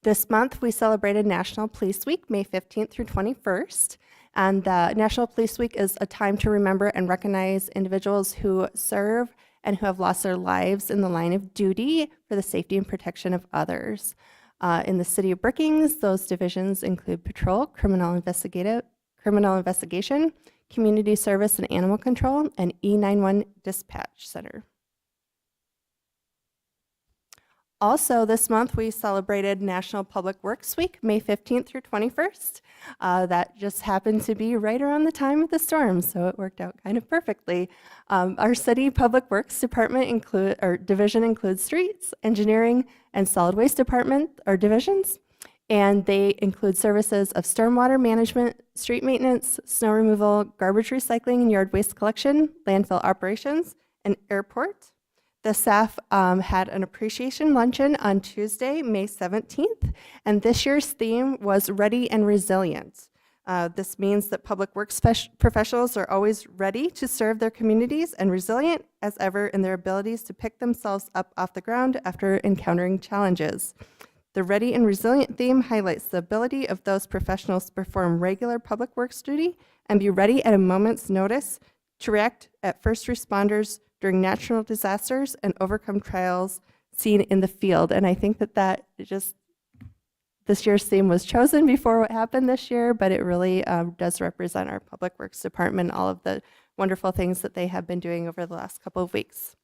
This month, we celebrated National Police Week, May 15th through 21st. And National Police Week is a time to remember and recognize individuals who serve and who have lost their lives in the line of duty for the safety and protection of others. In the city of Brookings, those divisions include patrol, criminal investigation, community service and animal control, and E91 dispatch center. Also, this month, we celebrated National Public Works Week, May 15th through 21st. That just happened to be right around the time of the storm, so it worked out kind of perfectly. Our city Public Works Department division includes streets, engineering, and solid waste department or divisions, and they include services of stormwater management, street maintenance, snow removal, garbage recycling and yard waste collection, landfill operations, and airport. The staff had an appreciation luncheon on Tuesday, May 17th, and this year's theme was Ready and Resilient. This means that public works professionals are always ready to serve their communities and resilient as ever in their abilities to pick themselves up off the ground after encountering challenges. The Ready and Resilient theme highlights the ability of those professionals to perform regular public works duty and be ready at a moment's notice to react at first responders during natural disasters and overcome trials seen in the field. And I think that this year's theme was chosen before what happened this year, but it really does represent our Public Works Department, all of the wonderful things that they have been doing over the last couple of weeks.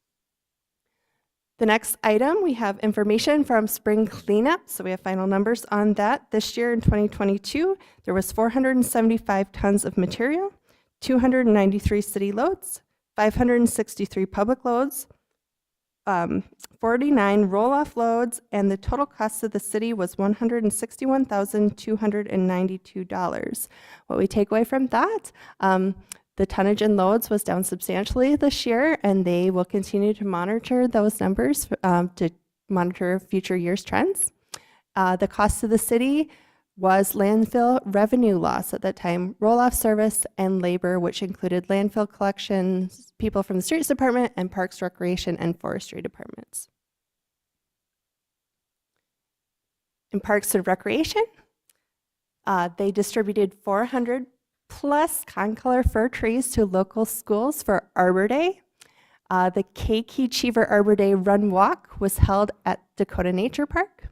The next item, we have information from spring cleanup. So we have final numbers on that. This year in 2022, there was 475 tons of material, 293 city loads, 563 public loads, 49 roll-off loads, and the total cost of the city was $161,292. What we take away from that, the tonnage and loads was down substantially this year, and they will continue to monitor those numbers to monitor future years' trends. The cost of the city was landfill revenue loss at that time, roll-off service, and labor, which included landfill collections, people from the streets department, and parks, recreation, and forestry departments. In parks and recreation, they distributed 400 plus concolor fir trees to local schools for Arbor Day. The Key Cheever Arbor Day Run Walk was held at Dakota Nature Park,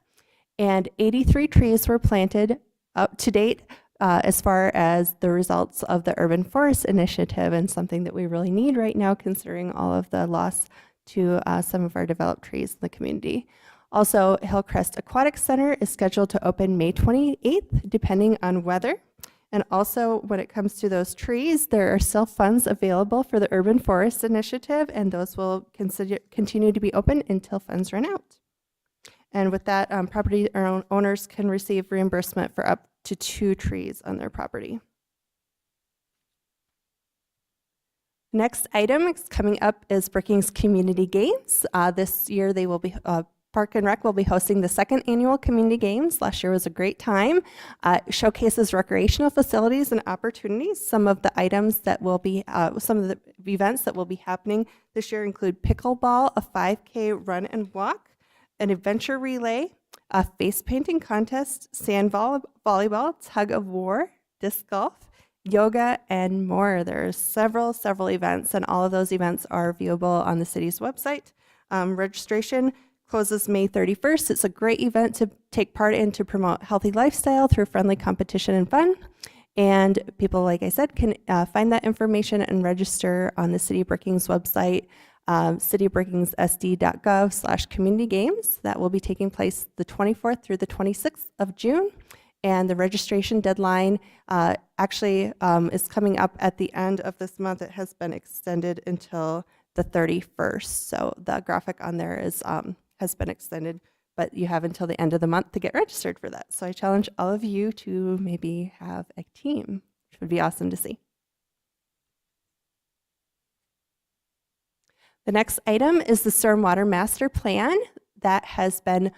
and 83 trees were planted up to date as far as the results of the Urban Forest Initiative, and something that we really need right now considering all of the loss to some of our developed trees in the community. Also, Hillcrest Aquatic Center is scheduled to open May 28th, depending on weather. And also, when it comes to those trees, there are still funds available for the Urban Forest Initiative, and those will continue to be open until funds run out. And with that, property owners can receive reimbursement for up to 2 trees on their property. Next item coming up is Brookings Community Games. This year they will be Park and Rec will be hosting the 2nd annual Community Games. Last year was a great time. It showcases recreational facilities and opportunities. Some of the items that will be, some of the events that will be happening this year include pickleball, a 5K run and walk, an adventure relay, a face painting contest, sand volleyball, tug of war, disc golf, yoga, and more. There are several events, and all of those events are viewable on the city's website. Registration closes May 31st. It's a great event to take part in to promote healthy lifestyle through friendly competition and fun. And people, like I said, can find that information and register on the City of Brookings website, citybrookingssd.gov/community games. That will be taking place the 24th through the 26th of June. And the registration deadline actually is coming up at the end of this month. It has been extended until the 31st. So the graphic on there is has been extended, but you have until the end of the month to get registered for that. So I challenge all of you to maybe have a team, which would be awesome to see. The next item is the Stormwater Master Plan that has been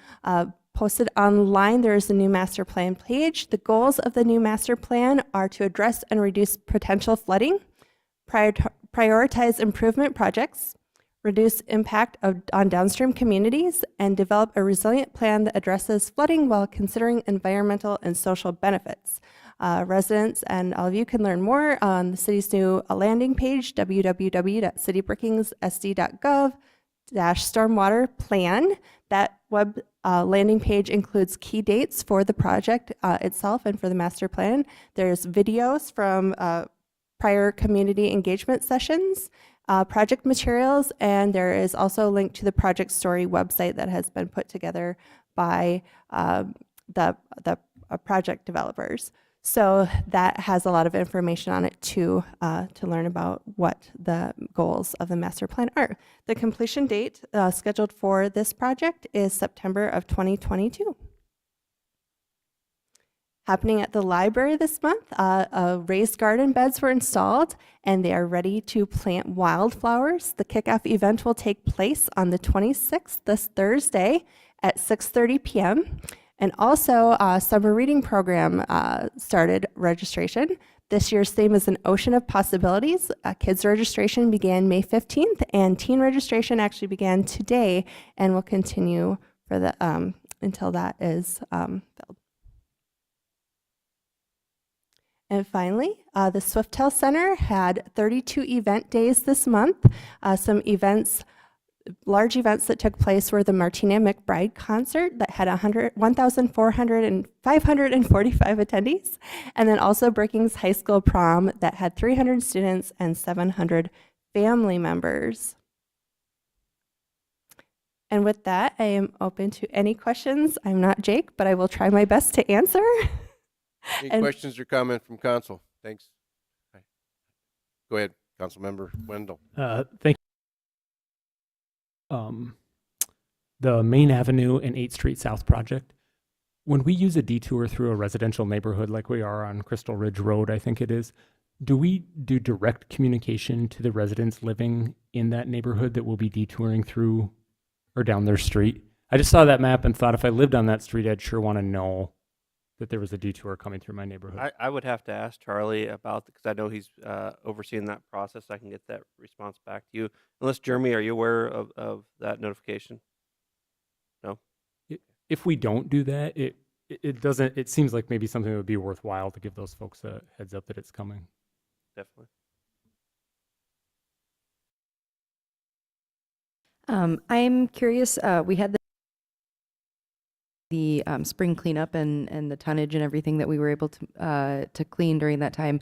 posted online. There is a new master plan page. The goals of the new master plan are to address and reduce potential flooding, prioritize improvement projects, reduce impact on downstream communities, and develop a resilient plan that addresses flooding while considering environmental and social benefits. Residents and all of you can learn more on the city's new landing page, www.citybrookings.sd.gov/stormwater plan. That web landing page includes key dates for the project itself and for the master plan. There's videos from prior community engagement sessions, project materials, and there is also a link to the project story website that has been put together by the project developers. So that has a lot of information on it too, to learn about what the goals of the master plan are. The completion date scheduled for this project is September of 2022. Happening at the library this month, raised garden beds were installed and they are ready to plant wildflowers. The kickoff event will take place on the 26th, this Thursday at 6:30 p.m. And also, summer reading program started registration. This year's theme is an ocean of possibilities. Kids registration began May 15th, and teen registration actually began today and will continue for the until that is filled. And finally, the Swiftel Center had 32 event days this month. Some events. Large events that took place were the Martina McBride concert that had 1,545 attendees, and then also Brookings High School prom that had 300 students and 700 family members. And with that, I am open to any questions. I'm not Jake, but I will try my best to answer. Any questions or comment from council? Thanks. Go ahead, Councilmember Wendell. Thank you. the Main Avenue and 8th Street South project. When we use a detour through a residential neighborhood like we are on Crystal Ridge Road, I think it is, do we do direct communication to the residents living in that neighborhood that will be detouring through or down their street? I just saw that map and thought if I lived on that street, I'd sure want to know that there was a detour coming through my neighborhood. I would have to ask Charlie about, because I know he's overseeing that process. I can get that response back to you. Unless, Jeremy, are you aware of that notification? No? If we don't do that, it doesn't, it seems like maybe something that would be worthwhile to give those folks a heads up that it's coming. Definitely. I'm curious, we had the spring cleanup and the tonnage and everything that we were able to clean during that time.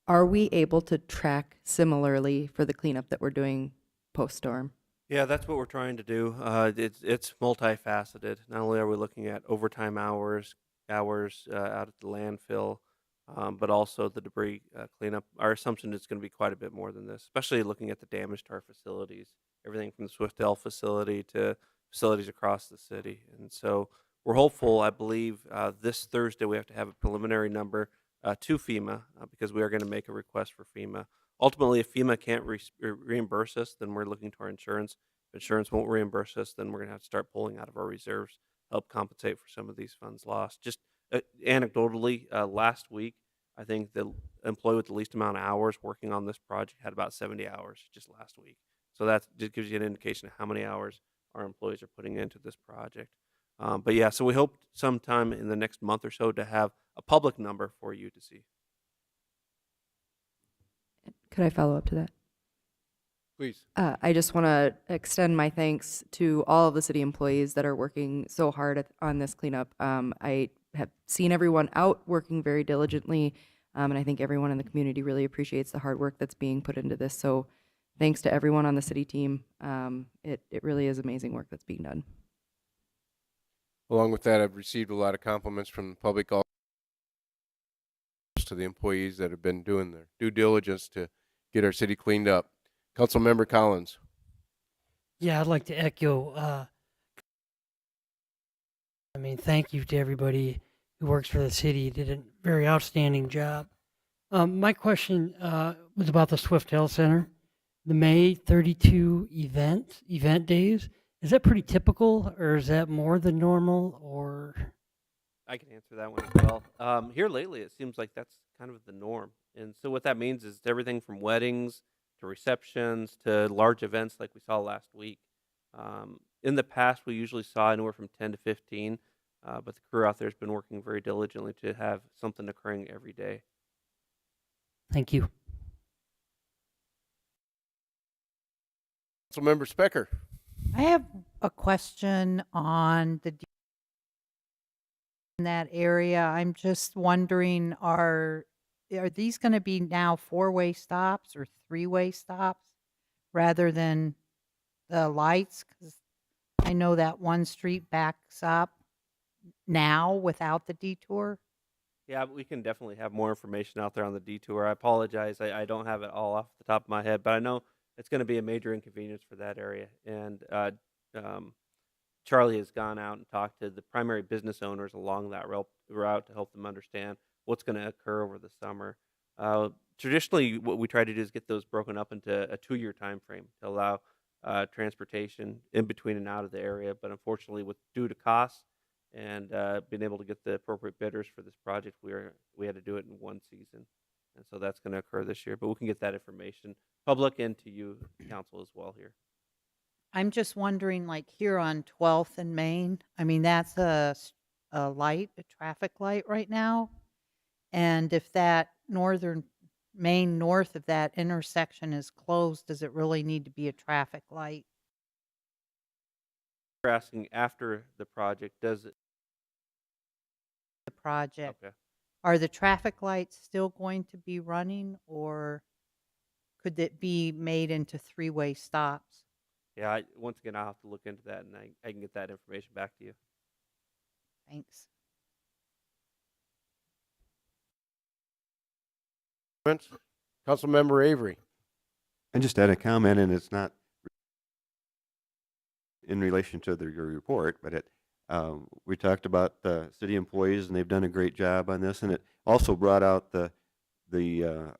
Are we able to track similarly for the cleanup that we're doing post-storm? Yeah, that's what we're trying to do. It's multifaceted. Not only are we looking at overtime hours out at the landfill, but also the debris cleanup. Our assumption is going to be quite a bit more than this, especially looking at the damage to our facilities, everything from the Swiftel facility to facilities across the city. And so we're hopeful. I believe this Thursday we have to have a preliminary number to FEMA because we are going to make a request for FEMA. Ultimately, if FEMA can't reimburse us, then we're looking to our insurance. If insurance won't reimburse us, then we're going to have to start pulling out of our reserves to help compensate for some of these funds lost. Just anecdotally, last week, I think the employee with the least amount of hours working on this project had about 70 hours just last week. So that just gives you an indication of how many hours our employees are putting into this project. But yeah, so we hope sometime in the next month or so to have a public number for you to see. Could I follow up to that? Please. I just want to extend my thanks to all of the city employees that are working so hard on this cleanup. I have seen everyone out working very diligently, and I think everyone in the community really appreciates the hard work that's being put into this. So thanks to everyone on the city team. It really is amazing work that's being done. Along with that, I've received a lot of compliments from the public also to the employees that have been doing their due diligence to get our city cleaned up. Councilmember Collins. Yeah, I'd like to echo. Thank you to everybody who works for the city. You did a very outstanding job. My question was about the Swiftel Center. The May 32 event days. Is that pretty typical, or is that more than normal, or? I can answer that one as well. Here lately, it seems like that's kind of the norm. And so what that means is everything from weddings to receptions to large events like we saw last week. In the past, we usually saw anywhere from 10 to 15, but the crew out there has been working very diligently to have something occurring every day. Thank you. Councilmember Specker. I have a question on in that area. I'm just wondering, are these going to be now 4-way stops or 3-way stops rather than the lights? Because I know that one street backs up now without the detour. Yeah, we can definitely have more information out there on the detour. I apologize. I don't have it all off the top of my head, but I know it's going to be a major inconvenience for that area. And Charlie has gone out and talked to the primary business owners along that route to help them understand what's going to occur over the summer. Traditionally, what we try to do is get those broken up into a 2-year time frame to allow transportation in between and out of the area. But unfortunately, due to costs and being able to get the appropriate bidders for this project, we had to do it in one season. And so that's going to occur this year. But we can get that information public and to you, council, as well here. I'm just wondering, like here on 12th and Main, that's a traffic light right now. And if that Main north of that intersection is closed, does it really need to be a traffic light? You're asking after the project, does it? The project. Okay. Are the traffic lights still going to be running, or could it be made into 3-way stops? Yeah, once again, I'll have to look into that, and I can get that information back to you. Thanks. Councilmember Avery. I just had a comment, and it's not in relation to your report, but we talked about the city employees, and they've done a great job on this, and it also brought out the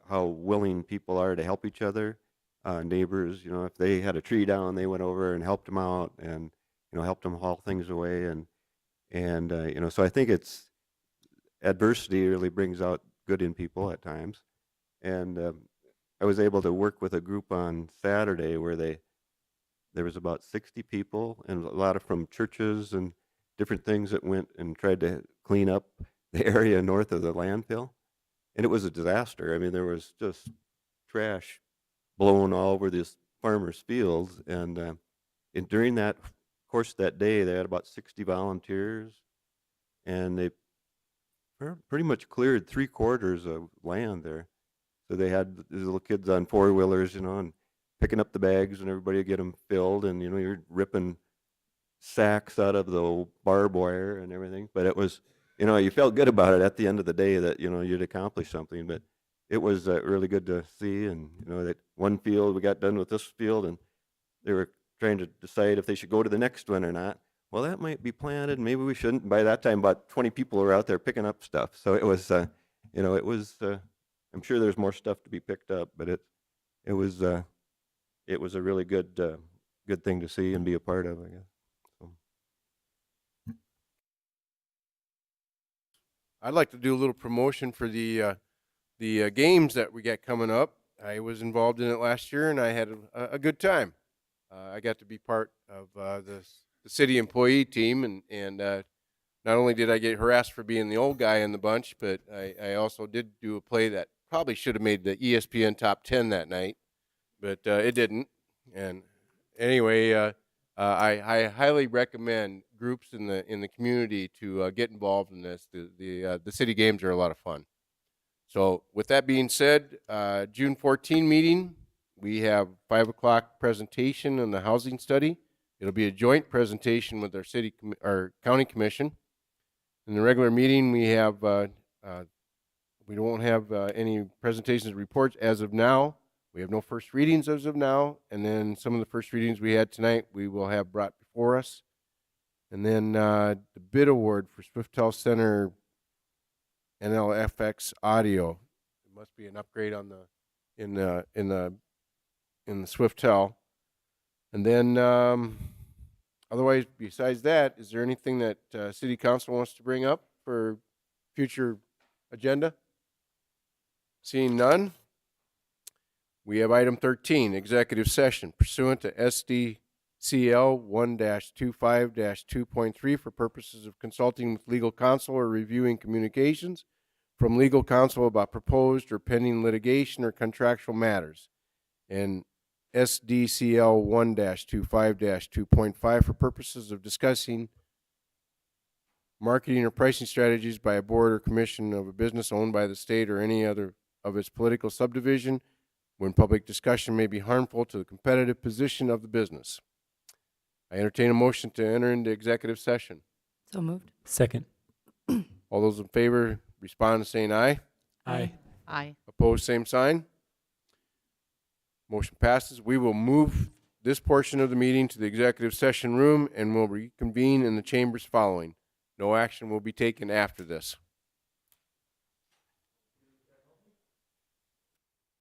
how willing people are to help each other. Neighbors, if they had a tree down, they went over and helped them out, and helped them haul things away, and so I think it's adversity really brings out good in people at times, and I was able to work with a group on Saturday where there was about 60 people, and a lot of from churches and different things that went and tried to clean up the area north of the landfill. And it was a disaster. I mean, there was just trash blown all over this farmers' fields. And during that course that day, they had about 60 volunteers, and they pretty much cleared 3/4 of land there. So they had these little kids on 4-wheelers, and picking up the bags, and everybody would get them filled, and you're ripping sacks out of the barbed wire and everything. But it was, you felt good about it at the end of the day that you'd accomplished something. But it was really good to see, and that one field, we got done with this field, and they were trying to decide if they should go to the next one or not. Well, that might be planted, maybe we shouldn't. By that time, about 20 people were out there picking up stuff. So it was, it was. I'm sure there's more stuff to be picked up, but it was a really good thing to see and be a part of, I guess. So. I'd like to do a little promotion for the games that we got coming up. I was involved in it last year, and I had a good time. I got to be part of the city employee team, and not only did I get harassed for being the old guy in the bunch, but I also did do a play that probably should have made the ESPN top 10 that night, but it didn't. And anyway, I highly recommend groups in the community to get involved in this. The city games are a lot of fun. So with that being said, June 14 meeting, we have 5 o'clock presentation on the housing study. It'll be a joint presentation with our county commission. In the regular meeting, we have we won't have any presentations or reports as of now. We have no first readings as of now, and then some of the first readings we had tonight we will have brought before us. And then the bid award for Swiftel Center NLFX audio. It must be an upgrade on in the Swiftel. And then otherwise, besides that, is there anything that City Council wants to bring up for future agenda? Seeing none, we have item 13, executive session pursuant to SDCL 1-25-2.3 for purposes of consulting with legal counsel or reviewing communications from legal counsel about proposed or pending litigation or contractual matters, and SDCL 1-25-2.5 for purposes of discussing marketing or pricing strategies by a board or commission of a business owned by the state or any other of its political subdivision, when public discussion may be harmful to the competitive position of the business. I entertain a motion to enter into executive session. So moved. Second. All those in favor respond saying aye. Aye. Aye. Opposed, same sign. Motion passes. We will move this portion of the meeting to the executive session room and will reconvene in the chambers following. No action will be taken after this.